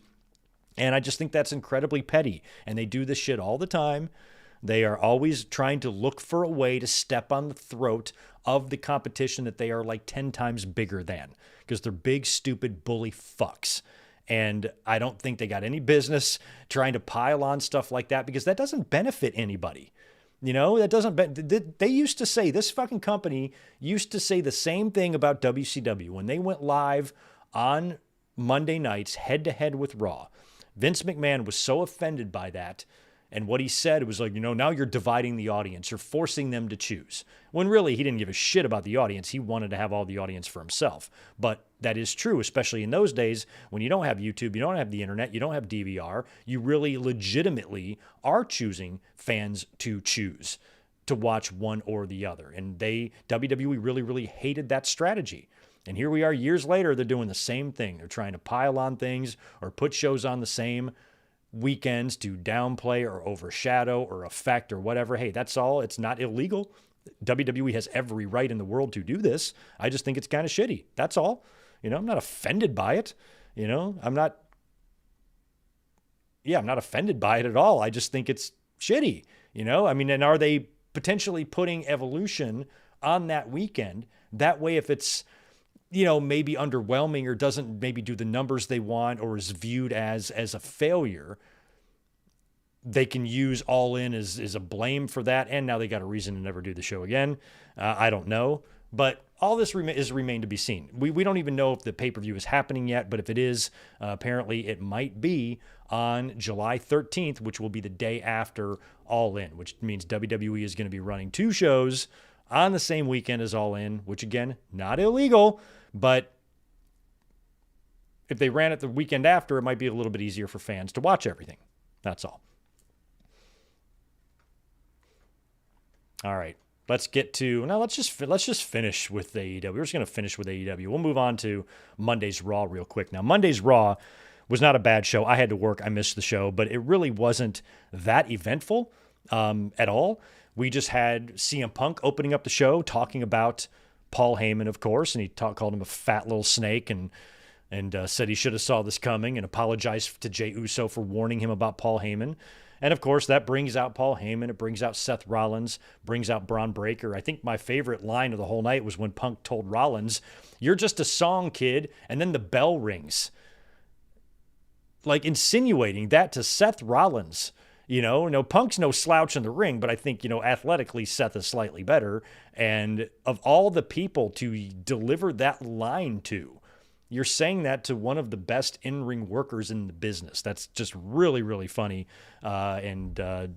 And I just think that's incredibly petty. And they do this shit all the time. They are always trying to look for a way to step on the throat of the competition that they are 10 times bigger than, because they're big, stupid, bully fucks. And I don't think they got any business trying to pile on stuff like that, because that doesn't benefit anybody. That doesn't, they used to say, this fucking company used to say the same thing about WCW when they went live on Monday nights head to head with Raw. Vince McMahon was so offended by that. And what he said was now you're dividing the audience. You're forcing them to choose. When really he didn't give a shit about the audience. He wanted to have all the audience for himself. But that is true, especially in those days when you don't have YouTube, you don't have the internet, you don't have DVR. You really legitimately are choosing fans to choose to watch one or the other. And WWE really, really hated that strategy. And here we are years later, they're doing the same thing. They're trying to pile on things or put shows on the same weekends to downplay or overshadow or affect or whatever. Hey, that's all. It's not illegal. WWE has every right in the world to do this. I just think it's kind of shitty. That's all. I'm not offended by it. I'm not offended by it at all. I just think it's shitty. And are they potentially putting Evolution on that weekend? That way, if it's, maybe underwhelming or doesn't maybe do the numbers they want or is viewed as a failure, they can use All In as a blame for that. And now they got a reason to never do the show again. I don't know. But all this is remained to be seen. We don't even know if the pay-per-view is happening yet, but if it is, apparently it might be on July 13th, which will be the day after All In, which means WWE is going to be running two shows on the same weekend as All In, which again, not illegal, but if they ran it the weekend after, it might be a little bit easier for fans to watch everything. That's all. All right. Let's just finish with AEW. We're just going to finish with AEW. We'll move on to Monday's Raw real quick. Now, Monday's Raw was not a bad show. I had to work. I missed the show, but it really wasn't that eventful at all. We just had CM Punk opening up the show, talking about Paul Heyman, of course, and he called him a fat little snake and said he should have saw this coming and apologized to Jey Uso for warning him about Paul Heyman. And, of course, that brings out Paul Heyman. It brings out Seth Rollins, brings out Braun Breaker. I think my favorite line of the whole night was when Punk told Rollins, "You're just a song, kid," and then the bell rings. Insinuating that to Seth Rollins. No, Punk's no slouch in the ring, but I think, athletically, Seth is slightly better. And of all the people to deliver that line to, you're saying that to one of the best in-ring workers in the business. That's just really, really funny. And I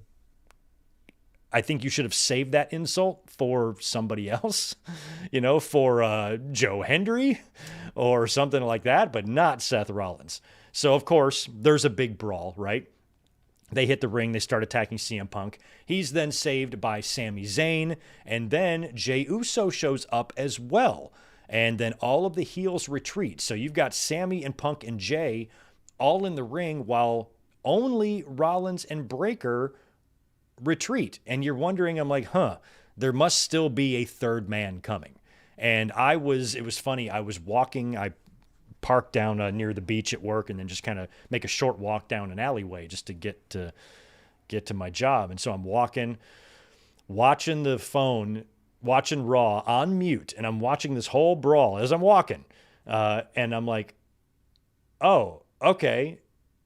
think you should have saved that insult for somebody else, for Joe Hendry or something like that, but not Seth Rollins. So, of course, there's a big brawl, right? They hit the ring. They start attacking CM Punk. He's then saved by Sami Zayn. And then Jey Uso shows up as well. And then all of the heels retreat. So you've got Sami and Punk and Jey all in the ring while only Rollins and Breaker retreat. And you're wondering, I'm like, there must still be a third man coming. And it was funny. I was walking, I parked down near the beach at work and then just kind of make a short walk down an alleyway just to get to my job. And so I'm watching the phone, watching Raw on mute, and I'm watching this whole brawl as I'm walking. And I'm like, oh, okay.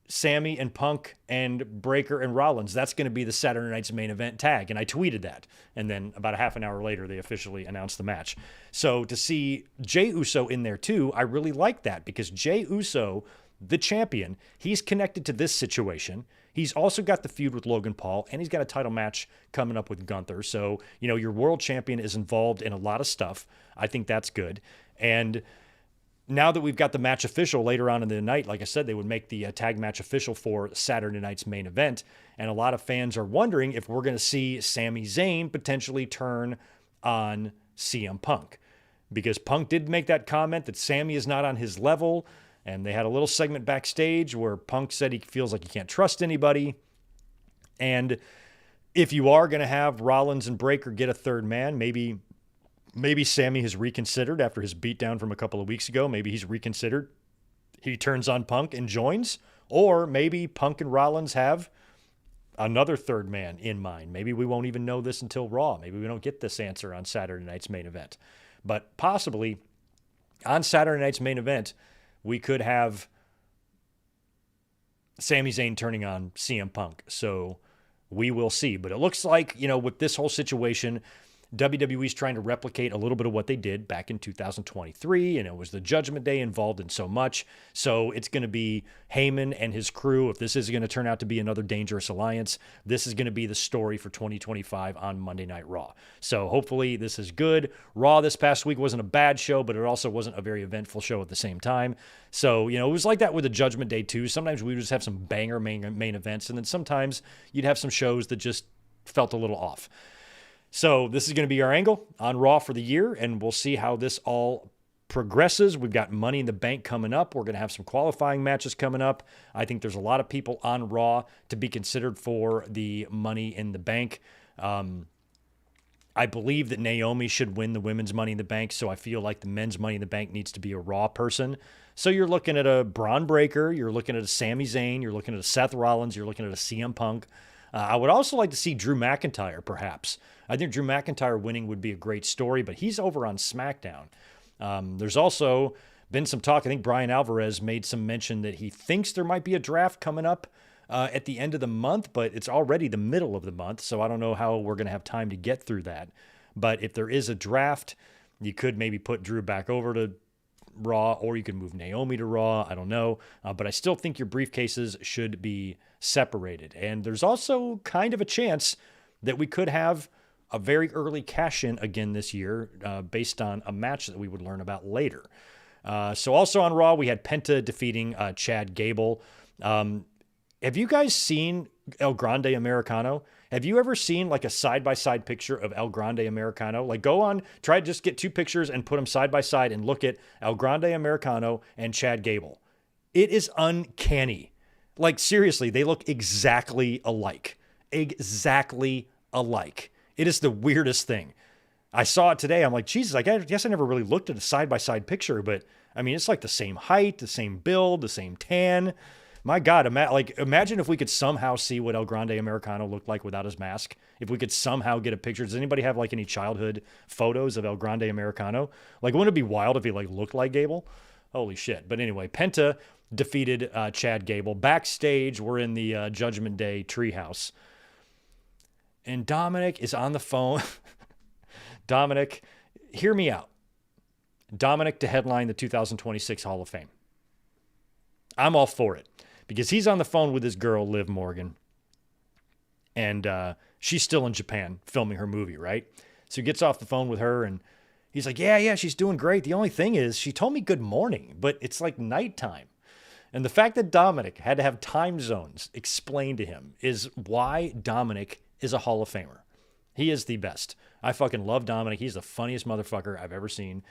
Sammy and Punk and Breakker and Rollins, that's going to be the Saturday Night's Main Event tag. And I tweeted that. And then about a half an hour later, they officially announced the match. So to see Jey Uso in there too, I really like that because Jey Uso, the champion, he's connected to this situation. He's also got the feud with Logan Paul, and he's got a title match coming up with Gunther. So, your world champion is involved in a lot of stuff. I think that's good. And now that we've got the match official later on in the night, like I said, they would make the tag match official for Saturday night's main event. And a lot of fans are wondering if we're going to see Sami Zayn potentially turn on CM Punk. Because Punk did make that comment that Sami is not on his level. And they had a little segment backstage where Punk said he feels like he can't trust anybody. And if you are going to have Rollins and Breakker get a third man, maybe Sammy has reconsidered after his beatdown from a couple of weeks ago. Maybe he's reconsidered. He turns on Punk and joins. Or maybe Punk and Rollins have another third man in mind. Maybe we won't even know this until Raw. Maybe we don't get this answer on Saturday night's main event. But possibly on Saturday night's main event, we could have Sami Zayn turning on CM Punk. So we will see. But it looks like, with this whole situation, WWE's trying to replicate a little bit of what they did back in 2023, and it was the Judgment Day involved in so much. So it's going to be Heyman and his crew. If this is going to turn out to be another dangerous alliance, this is going to be the story for 2025 on Monday Night Raw. So hopefully this is good. Raw this past week wasn't a bad show, but it also wasn't a very eventful show at the same time. So, it was like that with the Judgment Day too. Sometimes we would just have some banger main events, and then sometimes you'd have some shows that just felt a little off. So this is going to be our angle on Raw for the year, and we'll see how this all progresses. We've got Money in the Bank coming up. We're going to have some qualifying matches coming up. I think there's a lot of people on Raw to be considered for the Money in the Bank. I believe that Naomi should win the women's Money in the Bank, so I feel like the men's Money in the Bank needs to be a Raw person. So you're looking at a Braun Breaker, you're looking at a Sami Zayn, you're looking at a Seth Rollins, you're looking at a CM Punk. I would also like to see Drew McIntyre, perhaps. I think Drew McIntyre winning would be a great story, but he's over on SmackDown. There's also been some talk. I think Brian Alvarez made some mention that he thinks there might be a draft coming up at the end of the month, but it's already the middle of the month, so I don't know how we're going to have time to get through that. But if there is a draft, you could maybe put Drew back over to Raw, or you could move Naomi to Raw. I don't know. But I still think your briefcases should be separated. And there's also kind of a chance that we could have a very early cash-in again this year based on a match that we would learn about later. So also on Raw, we had Penta defeating Chad Gable. Have you guys seen El Grande Americano? Have you ever seen like a side-by-side picture of El Grande Americano? Like go on, try to just get two pictures and put them side by side and look at El Grande Americano and Chad Gable. It is uncanny. Like seriously, they look exactly alike. Exactly alike. It is the weirdest thing. I saw it today. I'm like, Jesus, I guess I never really looked at a side-by-side picture, but I mean, it's like the same height, the same build, the same tan. My God, imagine if we could somehow see what El Grande Americano looked like without his mask. If we could somehow get a picture. Does anybody have like any childhood photos of El Grande Americano? Like, wouldn't it be wild if he like looked like Gable? Holy shit. But anyway, Penta defeated Chad Gable. Backstage, we're in the Judgment Day treehouse. And Dominic is on the phone. Dominic, hear me out. Dominic to headline the 2026 Hall of Fame. I'm all for it. Because he's on the phone with his girl, Liv Morgan. And she's still in Japan filming her movie, right? So he gets off the phone with her and he's like, yeah, she's doing great. The only thing is she told me good morning, but it's like nighttime. And the fact that Dominic had to have time zones explained to him is why Dominic is a Hall of Famer. He is the best. I fucking love Dominic. He's the funniest motherfucker I've ever seen.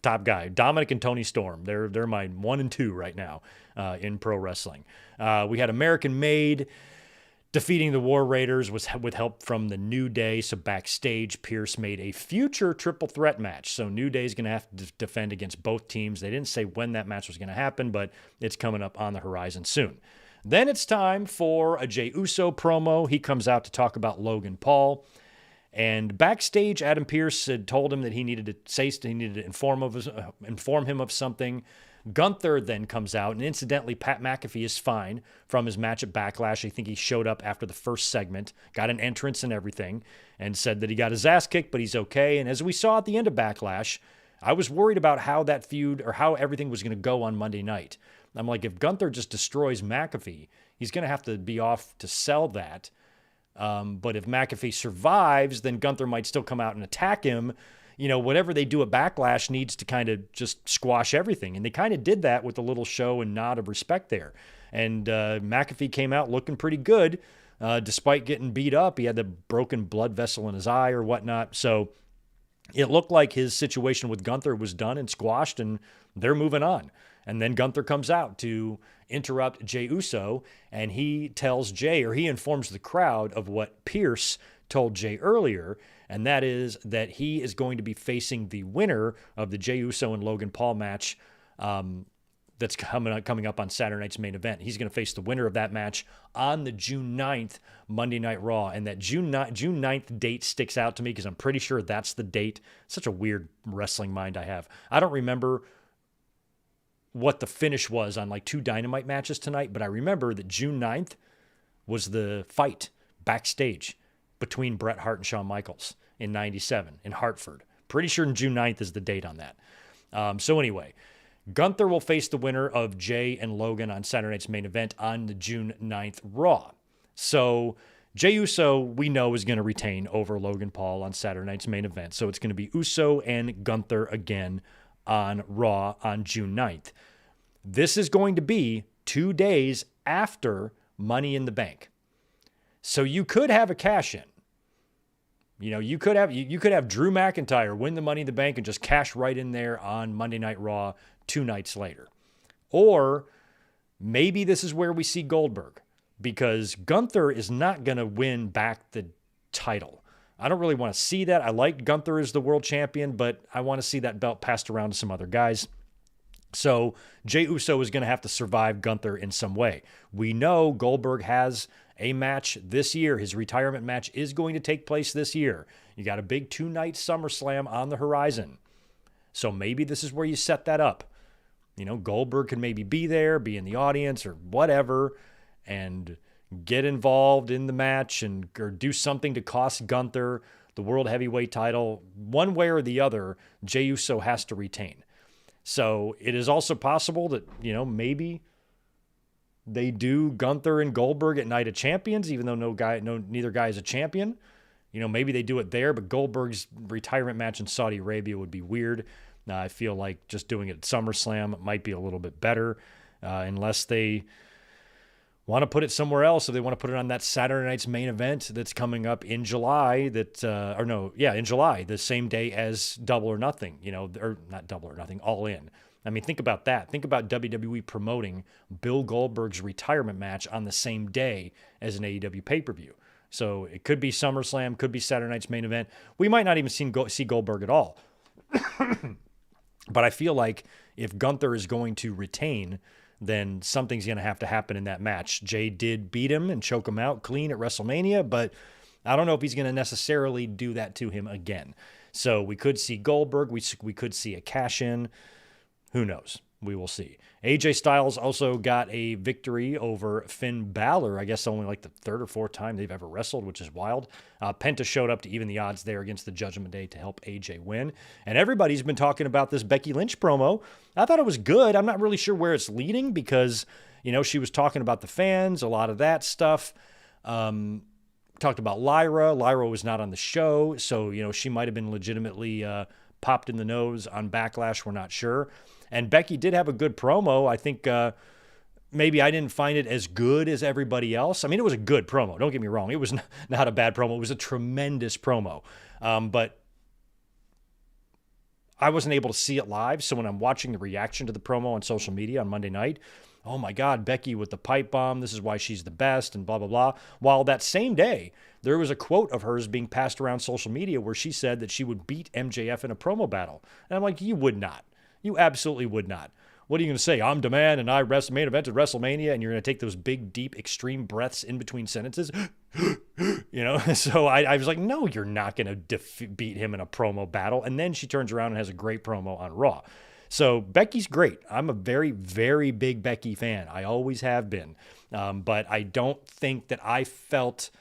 Top guy. Dominic and Tony Storm. They're my 1 and 2 right now in pro wrestling. We had American Made defeating the War Raiders was with help from the New Day. So backstage, Pierce made a future triple threat match. So New Day is going to have to defend against both teams. They didn't say when that match was going to happen, but it's coming up on the horizon soon. Then it's time for a Jey Uso promo. He comes out to talk about Logan Paul. And backstage, Adam Pearce had told him that he needed to inform him of something. Gunther then comes out, and incidentally, Pat McAfee is fine from his match at Backlash. I think he showed up after the first segment, got an entrance and everything, and said that he got his ass kicked, but he's okay. And as we saw at the end of Backlash, I was worried about how that feud or how everything was going to go on Monday night. I'm like, if Gunther just destroys McAfee, he's going to have to be off to sell that. But if McAfee survives, then Gunther might still come out and attack him. Whatever they do at Backlash needs to kind of just squash everything. And they kind of did that with a little show and nod of respect there. And McAfee came out looking pretty good, despite getting beat up. He had the broken blood vessel in his eye or whatnot. So it looked like his situation with Gunther was done and squashed, and they're moving on. And then Gunther comes out to interrupt Jey Uso, and he tells Jey, or he informs the crowd of what Pierce told Jey earlier, and that is that he is going to be facing the winner of the Jey Uso and Logan Paul match that's coming up on Saturday night's main event. He's going to face the winner of that match on the June 9th Monday Night Raw, and that June 9th date sticks out to me because I'm pretty sure that's the date. Such a weird wrestling mind I have. I don't remember what the finish was on like 2 Dynamite matches tonight, but I remember that June 9th was the fight backstage between Bret Hart and Shawn Michaels in 97 in Hartford. Pretty sure June 9th is the date on that. So anyway, Gunther will face the winner of Jey and Logan on Saturday night's main event on the June 9th Raw. So Jey Uso, we know, is going to retain over Logan Paul on Saturday night's main event. So it's going to be Uso and Gunther again on Raw on June 9th. This is going to be 2 days after Money in the Bank. So you could have a cash in. You could have Drew McIntyre win the Money in the Bank and just cash right in there on Monday Night Raw 2 nights later. Or maybe this is where we see Goldberg, because Gunther is not going to win back the title. I don't really want to see that. I like Gunther as the world champion, but I want to see that belt passed around to some other guys. So Jey Uso is going to have to survive Gunther in some way. We know Goldberg has a match this year. His retirement match is going to take place this year. You got a big 2-night SummerSlam on the horizon. So maybe this is where you set that up. Goldberg could maybe be there, be in the audience or whatever, and get involved in the match or do something to cost Gunther the world heavyweight title. One way or the other, Jey Uso has to retain. So it is also possible that, maybe they do Gunther and Goldberg at Night of Champions, even though neither guy is a champion. Maybe they do it there, but Goldberg's retirement match in Saudi Arabia would be weird. I feel like just doing it at SummerSlam might be a little bit better, unless they want to put it somewhere else. If they want to put it on that Saturday night's main event that's coming up in July, in July, the same day as Double or Nothing, or not Double or Nothing, All In. I mean, think about that. Think about WWE promoting Bill Goldberg's retirement match on the same day as an AEW pay-per-view. So it could be SummerSlam, could be Saturday night's main event. We might not even see Goldberg at all. But I feel like if Gunther is going to retain, then something's going to have to happen in that match. Jey did beat him and choke him out clean at WrestleMania, but I don't know if he's going to necessarily do that to him again. So we could see Goldberg. We could see a cash-in. Who knows? We will see. AJ Styles also got a victory over Finn Balor. I guess only like the 3rd or 4th time they've ever wrestled, which is wild. Penta showed up to even the odds there against the Judgment Day to help AJ win. And everybody's been talking about this Becky Lynch promo. I thought it was good. I'm not really sure where it's leading because, she was talking about the fans, a lot of that stuff. Talked about Lyra. Lyra was not on the show, so, she might have been legitimately popped in the nose on Backlash. We're not sure. And Becky did have a good promo. I think maybe I didn't find it as good as everybody else. I mean, it was a good promo. Don't get me wrong. It was not a bad promo. It was a tremendous promo. But I wasn't able to see it live. So when I'm watching the reaction to the promo on social media on Monday night, oh my God, Becky with the pipe bomb. This is why she's the best and blah, blah, blah. While that same day, there was a quote of hers being passed around social media where she said that she would beat MJF in a promo battle. And I'm like, you would not. You absolutely would not. What are you going to say? I'm the man and I main evented WrestleMania, and you're going to take those big, deep, extreme breaths in between sentences? So I was like, no, you're not going to beat him in a promo battle. And then she turns around and has a great promo on Raw. So Becky's great. I'm a very, very big Becky fan. I always have been. But I don't think that I felt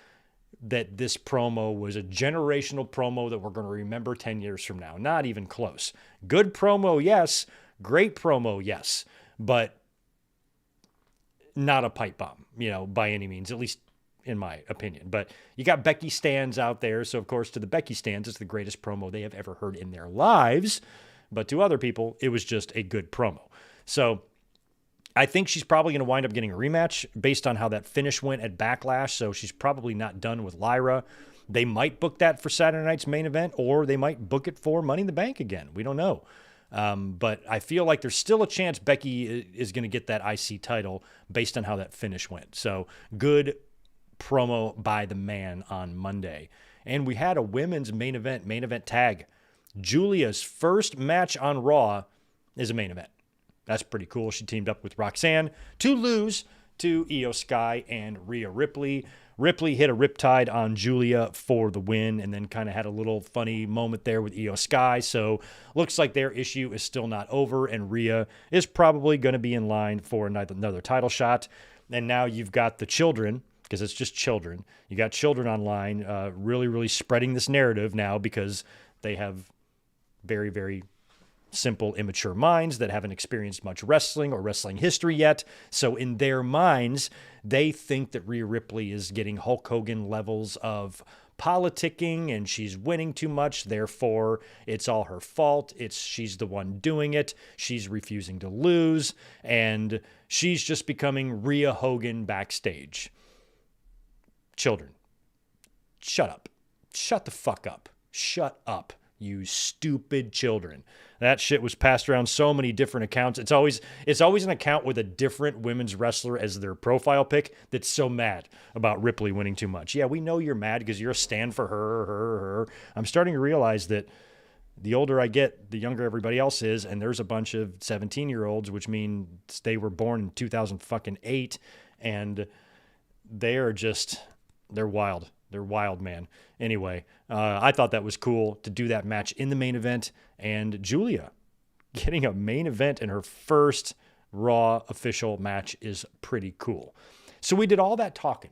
that this promo was a generational promo that we're going to remember 10 years from now. Not even close. Good promo, yes. Great promo, yes. But not a pipe bomb, by any means, at least in my opinion. But you got Becky stans out there. So, of course, to the Becky stans, it's the greatest promo they have ever heard in their lives. But to other people, it was just a good promo. So I think she's probably going to wind up getting a rematch based on how that finish went at Backlash. So she's probably not done with Lyra. They might book that for Saturday night's main event, or they might book it for Money in the Bank again. We don't know. But I feel like there's still a chance Becky is going to get that IC title based on how that finish went. So good promo by the man on Monday. And we had a women's main event tag. Julia's first match on Raw is a main event. That's pretty cool. She teamed up with Roxanne to lose to Io Sky and Rhea Ripley. Ripley hit a riptide on Julia for the win and then kind of had a little funny moment there with Io Sky. So looks like their issue is still not over, and Rhea is probably going to be in line for another title shot. And now you've got the children, because it's just children. You got children online really, really spreading this narrative now because they have very, very simple, immature minds that haven't experienced much wrestling or wrestling history yet. So in their minds, they think that Rhea Ripley is getting Hulk Hogan levels of politicking and she's winning too much. Therefore, it's all her fault. She's the one doing it. She's refusing to lose. And she's just becoming Rhea Hogan backstage. Children, shut up. Shut the fuck up. Shut up, you stupid children. That shit was passed around so many different accounts. It's always an account with a different women's wrestler as their profile pic that's so mad about Ripley winning too much. Yeah, we know you're mad because you're a stan for her. I'm starting to realize that the older I get, the younger everybody else is, and there's a bunch of 17-year-olds, which means they were born in 2008, and they're wild. They're wild, man. Anyway, I thought that was cool to do that match in the main event, and Julia getting a main event in her first Raw official match is pretty cool. So we did all that talking.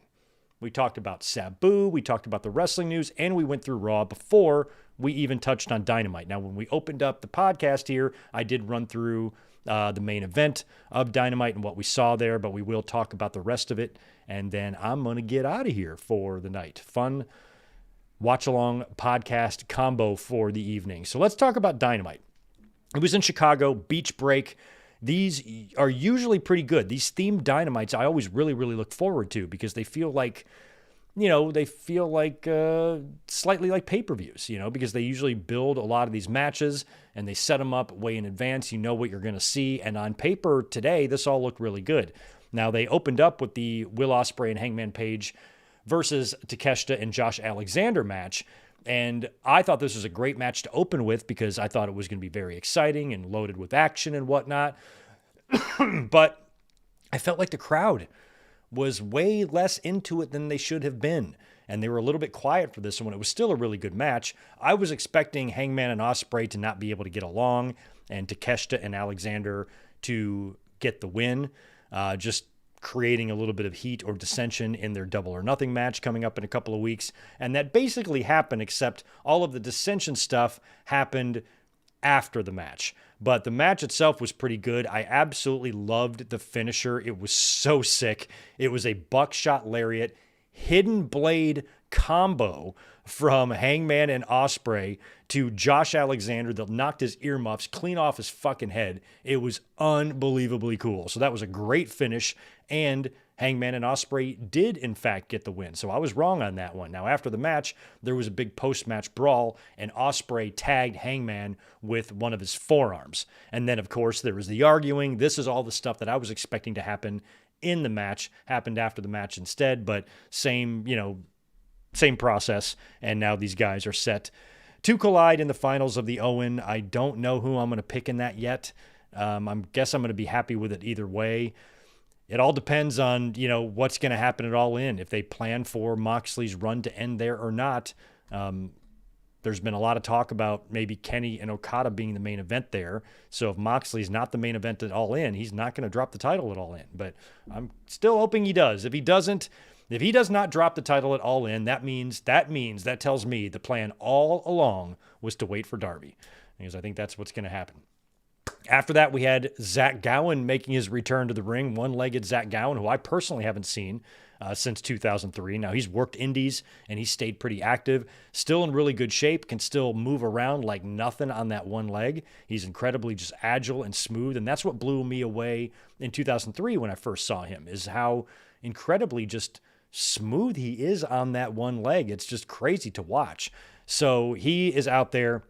We talked about Sabu, we talked about the wrestling news, and we went through Raw before we even touched on Dynamite. Now, when we opened up the podcast here, I did run through the main event of Dynamite and what we saw there, but we will talk about the rest of it. And then I'm going to get out of here for the night. Fun watch-along podcast combo for the evening. So let's talk about Dynamite. It was in Chicago, Beach Break. These are usually pretty good. These themed Dynamites I always really, really look forward to because they feel like, slightly like pay-per-views, because they usually build a lot of these matches and they set them up way in advance. You know what you're going to see. And on paper today, this all looked really good. Now, they opened up with the Will Ospreay and Hangman Page versus Takeshita and Josh Alexander match. And I thought this was a great match to open with because I thought it was going to be very exciting and loaded with action and whatnot. But I felt like the crowd was way less into it than they should have been. And they were a little bit quiet for this one. It was still a really good match. I was expecting Hangman and Ospreay to not be able to get along and Takeshita and Alexander to get the win. Just creating a little bit of heat or dissension in their Double or Nothing match coming up in a couple of weeks. And that basically happened, except all of the dissension stuff happened after the match. But the match itself was pretty good. I absolutely loved the finisher. It was so sick. It was a buckshot lariat, hidden blade combo from Hangman and Ospreay to Josh Alexander that knocked his earmuffs clean off his fucking head. It was unbelievably cool. So that was a great finish. And Hangman and Ospreay did, in fact, get the win. So I was wrong on that one. Now, after the match, there was a big post-match brawl, and Ospreay tagged Hangman with one of his forearms. And then, of course, there was the arguing. This is all the stuff that I was expecting to happen in the match, happened after the match instead, but same process. And now these guys are set to collide in the finals of the Owen. I don't know who I'm going to pick in that yet. I guess I'm going to be happy with it either way. It all depends on, what's going to happen at All In. If they plan for Moxley's run to end there or not. There's been a lot of talk about maybe Kenny and Okada being the main event there. So if Moxley's not the main event at All In, he's not going to drop the title at All In. But I'm still hoping he does. If he does not drop the title at All In, that tells me the plan all along was to wait for Darby, because I think that's what's going to happen. After that, we had Zach Gowen making his return to the ring, one-legged Zach Gowen, who I personally haven't seen since 2003. Now, he's worked indies, and he's stayed pretty active, still in really good shape, can still move around like nothing on that one leg. He's incredibly just agile and smooth, and that's what blew me away in 2003 when I first saw him, is how incredibly just smooth he is on that one leg. It's just crazy to watch. So he is out there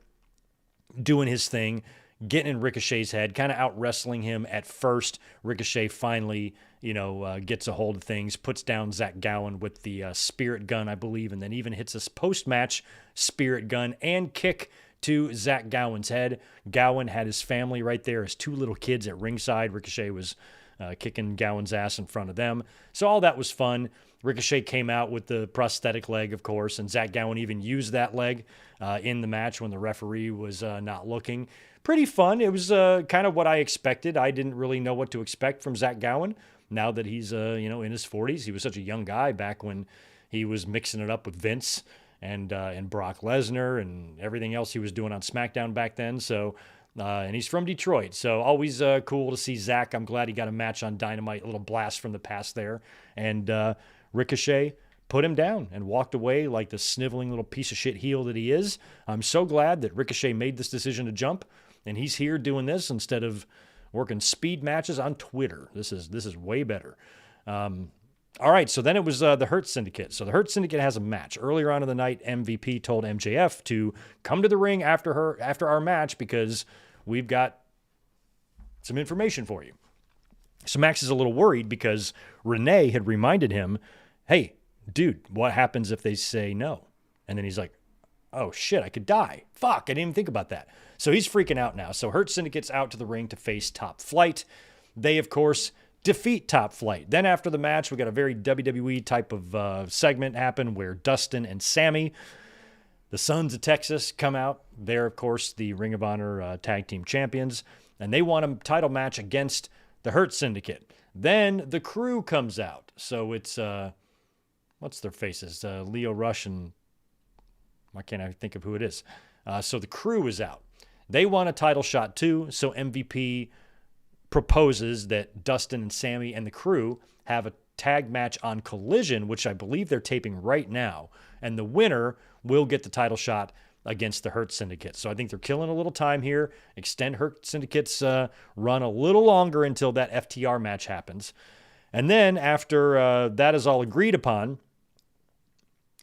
doing his thing, getting in Ricochet's head, kind of out wrestling him at first. Ricochet finally, gets a hold of things, puts down Zach Gowen with the spirit gun, I believe, and then even hits his post-match spirit gun and kick to Zach Gowen's head. Gowen had his family right there, his two little kids at ringside. Ricochet was kicking Gowen's ass in front of them. So all that was fun. Ricochet came out with the prosthetic leg, of course, and Zach Gowen even used that leg in the match when the referee was not looking. Pretty fun. It was kind of what I expected. I didn't really know what to expect from Zach Gowen now that he's in his 40s. He was such a young guy back when he was mixing it up with Vince and Brock Lesnar and everything else he was doing on SmackDown back then. So, and he's from Detroit. So always cool to see Zach. I'm glad he got a match on Dynamite, a little blast from the past there. And Ricochet put him down and walked away like the sniveling little piece of shit heel that he is. I'm so glad that Ricochet made this decision to jump, and he's here doing this instead of working speed matches on Twitter. This is way better. All right, so then it was the Hurt Syndicate. So the Hurt Syndicate has a match. Earlier on in the night, MVP told MJF to come to the ring after our match because we've got some information for you. So Max is a little worried because Renee had reminded him, hey, dude, what happens if they say no? And then he's like, oh, shit, I could die. Fuck, I didn't even think about that. So he's freaking out now. So Hurt Syndicate's out to the ring to face Top Flight. They, of course, defeat Top Flight. Then after the match, we got a very WWE type of segment happen where Dustin and Sammy, the Sons of Texas, come out. They're, of course, the Ring of Honor Tag Team Champions. And they want a title match against the Hurt Syndicate. Then the Crew comes out. So it's, what's their faces? Leo Rush and, why can't I think of who it is? So the Crew is out. They want a title shot too. So MVP proposes that Dustin and Sammy and the Crew have a tag match on Collision, which I believe they're taping right now. And the winner will get the title shot against the Hurt Syndicate. So I think they're killing a little time here. Extend Hurt Syndicate's run a little longer until that FTR match happens. And then after that is all agreed upon,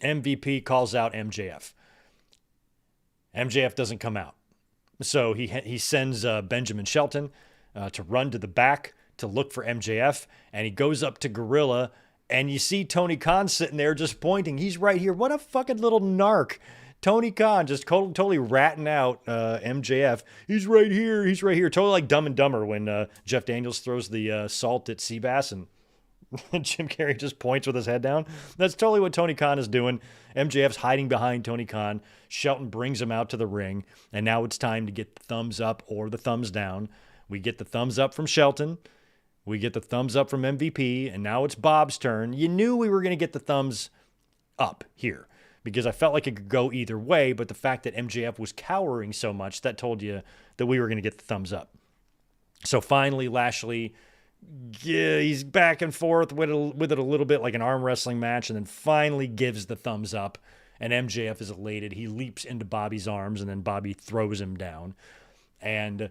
MVP calls out MJF. MJF doesn't come out. So he sends Benjamin Shelton to run to the back to look for MJF, and he goes up to Gorilla, and you see Tony Khan sitting there just pointing. He's right here. What a fucking little narc. Tony Khan just totally ratting out MJF. He's right here. He's right here. Totally like Dumb and Dumber when Jeff Daniels throws the salt at Seabass and Jim Carrey just points with his head down. That's totally what Tony Khan is doing. MJF's hiding behind Tony Khan. Shelton brings him out to the ring, and now it's time to get the thumbs up or the thumbs down. We get the thumbs up from Shelton. We get the thumbs up from MVP, and now it's Bob's turn. You knew we were going to get the thumbs up here because I felt like it could go either way, but the fact that MJF was cowering so much, that told you that we were going to get the thumbs up. So finally, Lashley, he's back and forth with it a little bit like an arm wrestling match, and then finally gives the thumbs up, and MJF is elated. He leaps into Bobby's arms, and then Bobby throws him down. And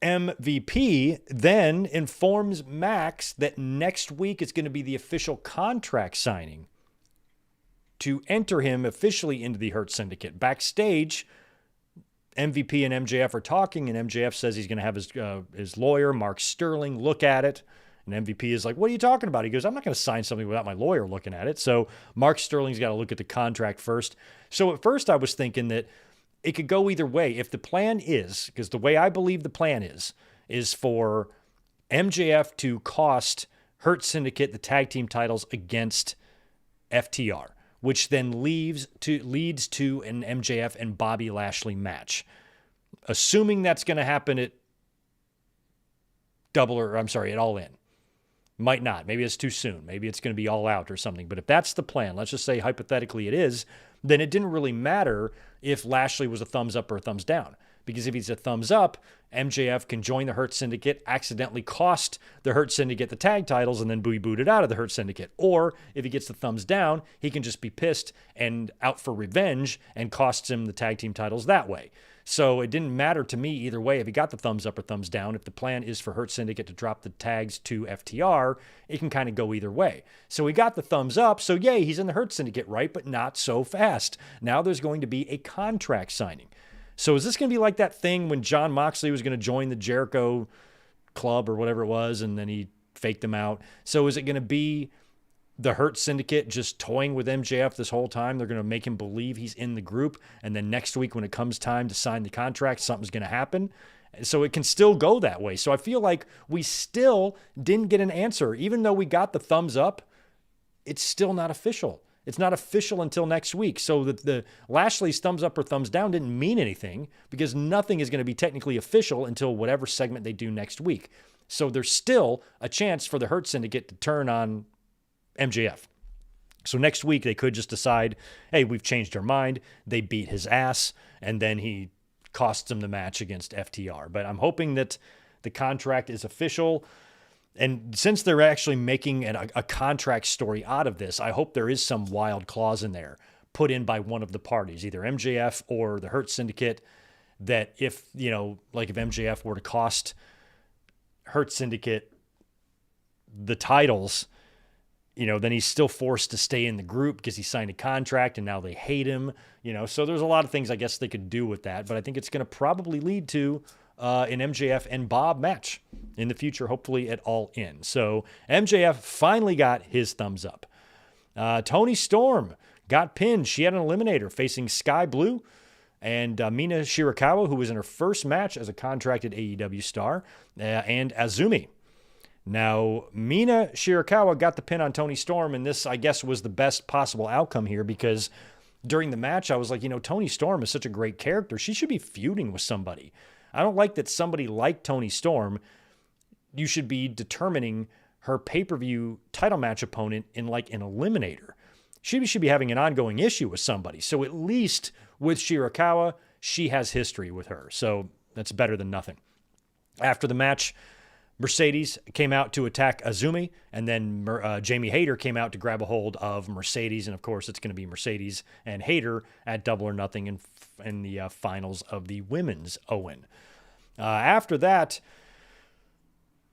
MVP then informs Max that next week is going to be the official contract signing to enter him officially into the Hurt Syndicate. Backstage, MVP and MJF are talking, and MJF says he's going to have his lawyer, Mark Sterling, look at it. And MVP is like, what are you talking about? He goes, I'm not going to sign something without my lawyer looking at it. So Mark Sterling's got to look at the contract first. So at first I was thinking that it could go either way. If the plan is, because the way I believe the plan is for MJF to cost Hurt Syndicate the tag team titles against FTR, which then leads to an MJF and Bobby Lashley match. Assuming that's going to happen at at All In. Might not. Maybe it's too soon. Maybe it's going to be All Out or something. But if that's the plan, let's just say hypothetically it is, then it didn't really matter if Lashley was a thumbs up or a thumbs down. Because if he's a thumbs up, MJF can join the Hurt Syndicate, accidentally cost the Hurt Syndicate the tag titles, and then be booted out of the Hurt Syndicate. Or if he gets the thumbs down, he can just be pissed and out for revenge and costs him the tag team titles that way. So it didn't matter to me either way if he got the thumbs up or thumbs down. If the plan is for Hurt Syndicate to drop the tags to FTR, it can kind of go either way. So he got the thumbs up, so yay, he's in the Hurt Syndicate, right? But not so fast. Now there's going to be a contract signing. So is this going to be like that thing when Jon Moxley was going to join the Jericho Club or whatever it was, and then he faked them out? So is it going to be the Hurt Syndicate just toying with MJF this whole time? They're going to make him believe he's in the group, and then next week when it comes time to sign the contract, something's going to happen. So it can still go that way. So I feel like we still didn't get an answer. Even though we got the thumbs up, it's still not official. It's not official until next week. So the Lashley's thumbs up or thumbs down didn't mean anything because nothing is going to be technically official until whatever segment they do next week. So there's still a chance for the Hurt Syndicate to turn on MJF. So next week they could just decide, hey, we've changed our mind. They beat his ass, and then he costs him the match against FTR. But I'm hoping that the contract is official. And since they're actually making a contract story out of this, I hope there is some wild clause in there put in by one of the parties, either MJF or the Hurt Syndicate, that if, like if MJF were to cost Hurt Syndicate the titles, then he's still forced to stay in the group because he signed a contract and now they hate him, So there's a lot of things I guess they could do with that, but I think it's going to probably lead to an MJF and Bob match in the future, hopefully at All In. So MJF finally got his thumbs up. Toni Storm got pinned. She had an eliminator facing Sky Blue and Mina Shirakawa, who was in her first match as a contracted AEW star, and Azumi. Now, Mina Shirakawa got the pin on Toni Storm, and this, I guess, was the best possible outcome here because during the match, I was like, Toni Storm is such a great character. She should be feuding with somebody. I don't like that somebody like Toni Storm, you should be determining her pay-per-view title match opponent in like an eliminator. She should be having an ongoing issue with somebody. So at least with Shirakawa, she has history with her. So that's better than nothing. After the match, Mercedes came out to attack Azumi, and then Jamie Hayter came out to grab a hold of Mercedes, and of course it's going to be Mercedes and Hayter at Double or Nothing in the finals of the Women's Owen. After that,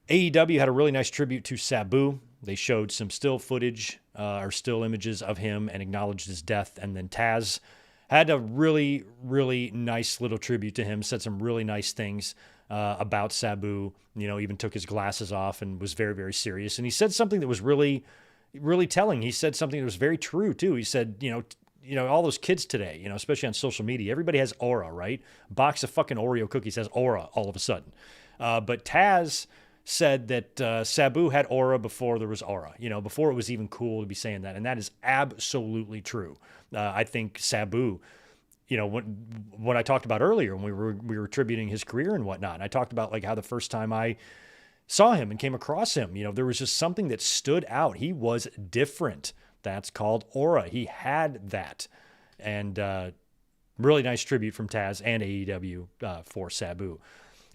AEW had a really nice tribute to Sabu. They showed some still footage or still images of him and acknowledged his death, and then Taz had a really, really nice little tribute to him, said some really nice things about Sabu, even took his glasses off and was very, very serious. And he said something that was really, really telling. He said something that was very true too. He said, all those kids today, especially on social media, everybody has aura, right? A box of fucking Oreo cookies has aura all of a sudden. But Taz said that Sabu had aura before there was aura, before it was even cool to be saying that. And that is absolutely true. I think Sabu, what I talked about earlier when we were attributing his career and whatnot, and I talked about like how the first time I saw him and came across him, there was just something that stood out. He was different. That's called aura. He had that. And really nice tribute from Taz and AEW for Sabu.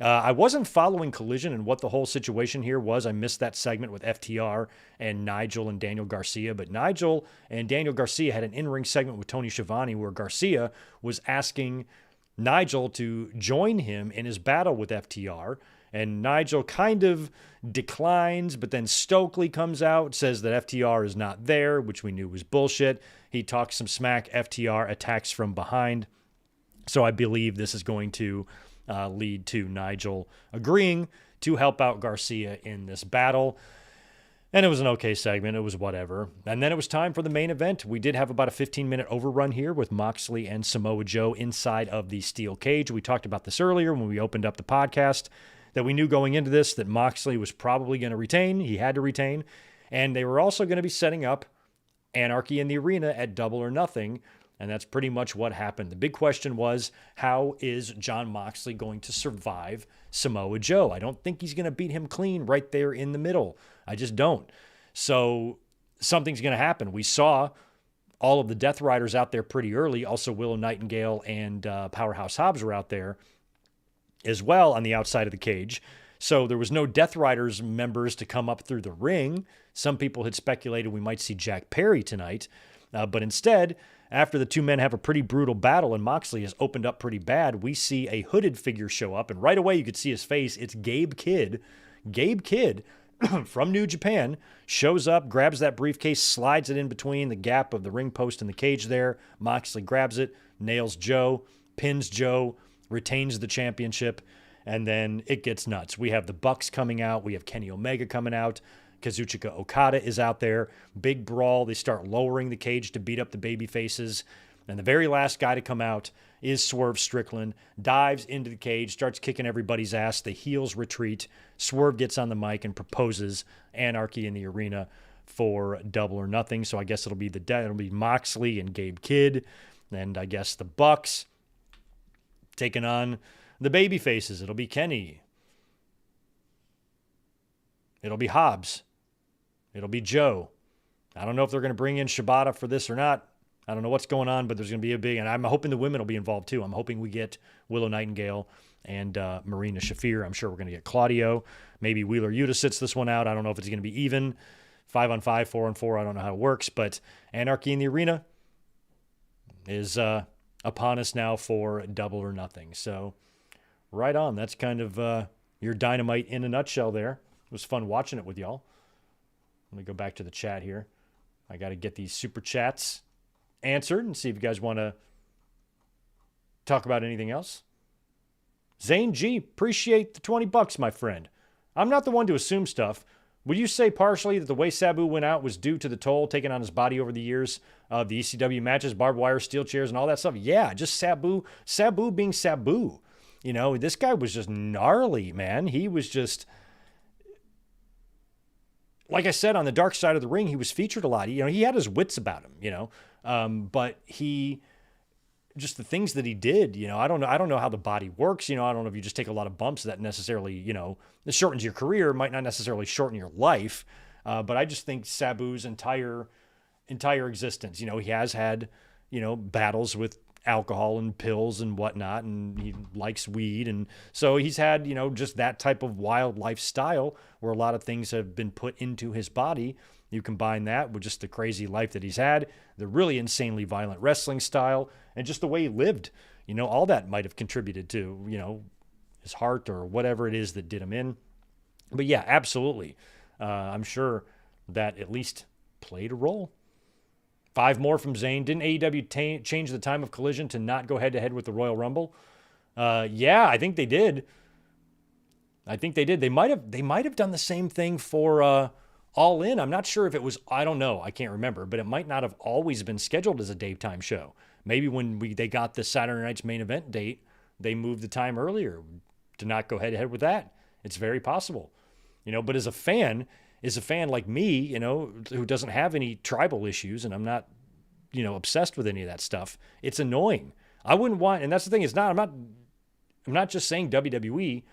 I wasn't following Collision and what the whole situation here was. I missed that segment with FTR and Nigel and Daniel Garcia. But Nigel and Daniel Garcia had an in-ring segment with Tony Schiavone where Garcia was asking Nigel to join him in his battle with FTR. And Nigel kind of declines, but then Stokely comes out, says that FTR is not there, which we knew was bullshit. He talks some smack. FTR attacks from behind. So I believe this is going to lead to Nigel agreeing to help out Garcia in this battle. And it was an okay segment. It was whatever. And then it was time for the main event. We did have about a 15-minute overrun here with Moxley and Samoa Joe inside of the steel cage. We talked about this earlier when we opened up the podcast, that we knew going into this that Moxley was probably going to retain. He had to retain. And they were also going to be setting up Anarchy in the Arena at Double or Nothing. And that's pretty much what happened. The big question was, how is Jon Moxley going to survive Samoa Joe? I don't think he's going to beat him clean right there in the middle. I just don't. So something's going to happen. We saw all of the Death Riders out there pretty early. Also, Willow Nightingale and Powerhouse Hobbs were out there as well on the outside of the cage. So there was no Death Riders members to come up through the ring. Some people had speculated we might see Jack Perry tonight. But instead, after the two men have a pretty brutal battle and Moxley has opened up pretty bad, we see a hooded figure show up. And right away, you could see his face. It's Gabe Kidd. Gabe Kidd from New Japan shows up, grabs that briefcase, slides it in between the gap of the ring post and the cage there. Moxley grabs it, nails Joe, pins Joe, retains the championship, and then it gets nuts. We have the Bucks coming out. We have Kenny Omega coming out. Kazuchika Okada is out there. Big brawl. They start lowering the cage to beat up the baby faces. And the very last guy to come out is Swerve Strickland. Dives into the cage, starts kicking everybody's ass. The heels retreat. Swerve gets on the mic and proposes Anarchy in the Arena for Double or Nothing. So I guess it'll be Moxley and Gabe Kidd. And I guess the Bucks taking on the baby faces. It'll be Kenny. It'll be Hobbs. It'll be Joe. I don't know if they're going to bring in Shibata for this or not. I don't know what's going on, but there's going to be a big, and I'm hoping the women will be involved too. I'm hoping we get Willow Nightingale and Marina Shafir. I'm sure we're going to get Claudio. Maybe Wheeler Yuta sits this one out. I don't know if it's going to be even. 5-on-5, 4-on-4. I don't know how it works, but Anarchy in the Arena is upon us now for Double or Nothing. So right on. That's kind of your Dynamite in a nutshell there. It was fun watching it with y'all. Let me go back to the chat here. I got to get these super chats answered and see if you guys want to talk about anything else. Zane G, appreciate the $20, my friend. I'm not the one to assume stuff. Would you say partially that the way Sabu went out was due to the toll taken on his body over the years of the ECW matches, barbed wire, steel chairs, and all that stuff? Yeah, just Sabu being Sabu. You know, this guy was just gnarly, man. He was just, like I said, on the dark side of the ring, he was featured a lot. You know, he had his wits about him, you know. But he, just the things that he did, you know, I don't know how the body works. You know, I don't know if you just take a lot of bumps that necessarily, you know, this shortens your career, might not necessarily shorten your life. But I just think Sabu's entire existence, you know, he has had, you know, battles with alcohol and pills and whatnot, and he likes weed. And so he's had, you know, just that type of wild lifestyle where a lot of things have been put into his body. You combine that with just the crazy life that he's had, the really insanely violent wrestling style, and just the way he lived. You know, all that might have contributed to, you know, his heart or whatever it is that did him in. But yeah, absolutely. I'm sure that at least played a role. 5 more from Zane. Didn't AEW change the time of Collision to not go head-to-head with the Royal Rumble? Yeah, I think they did. They might have done the same thing for All In. I'm not sure if it was, I don't know. I can't remember, but it might not have always been scheduled as a daytime show. Maybe when they got the Saturday night's main event date, they moved the time earlier to not go head-to-head with that. It's very possible. You know, but as a fan like me, you know, who doesn't have any tribal issues, and I'm not, you know, obsessed with any of that stuff, it's annoying. I wouldn't want, and that's the thing, I'm not just saying WWE.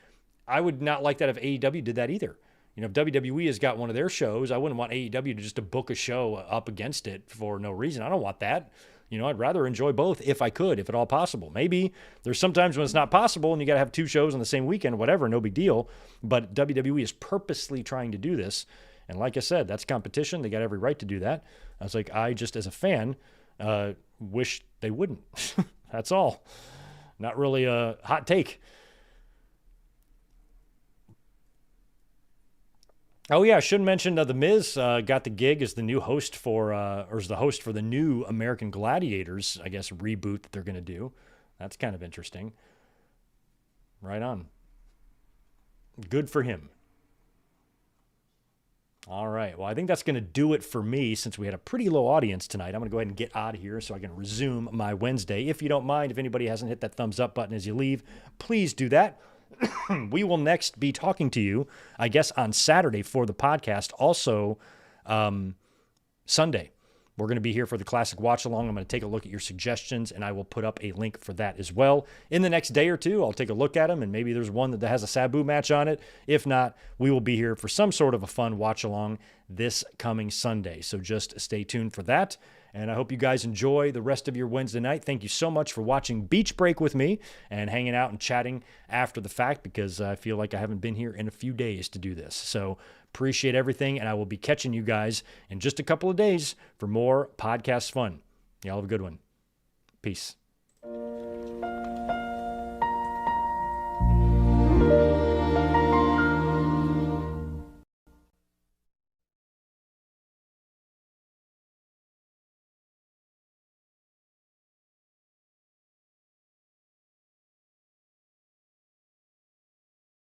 I would not like that if AEW did that either. You know, if WWE has got one of their shows, I wouldn't want AEW to just to book a show up against it for no reason. I don't want that. You know, I'd rather enjoy both if I could, if at all possible. Maybe there's sometimes when it's not possible and you got to have 2 shows on the same weekend, whatever, no big deal. But WWE is purposely trying to do this. And like I said, that's competition. They got every right to do that. I was like, I just, as a fan, wish they wouldn't. That's all. Not really a hot take. Oh yeah, I should mention the Miz got the gig as the new host for, or as the host for the new American Gladiators, I guess, reboot that they're going to do. That's kind of interesting. Right on. Good for him. All right. Well, I think that's going to do it for me since we had a pretty low audience tonight. I'm going to go ahead and get out of here so I can resume my Wednesday. If you don't mind, if anybody hasn't hit that thumbs up button as you leave, please do that. We will next be talking to you, I guess, on Saturday for the podcast. Also, Sunday, we're going to be here for the Classic Watch Along. I'm going to take a look at your suggestions, and I will put up a link for that as well. In the next day or two, I'll take a look at them, and maybe there's one that has a Sabu match on it. If not, we will be here for some sort of a fun watch along this coming Sunday. So just stay tuned for that. And I hope you guys enjoy the rest of your Wednesday night. Thank you so much for watching Beach Break with me and hanging out and chatting after the fact, because I feel like I haven't been here in a few days to do this. So appreciate everything, and I will be catching you guys in just a couple of days for more podcast fun. Y'all have a good one. Peace.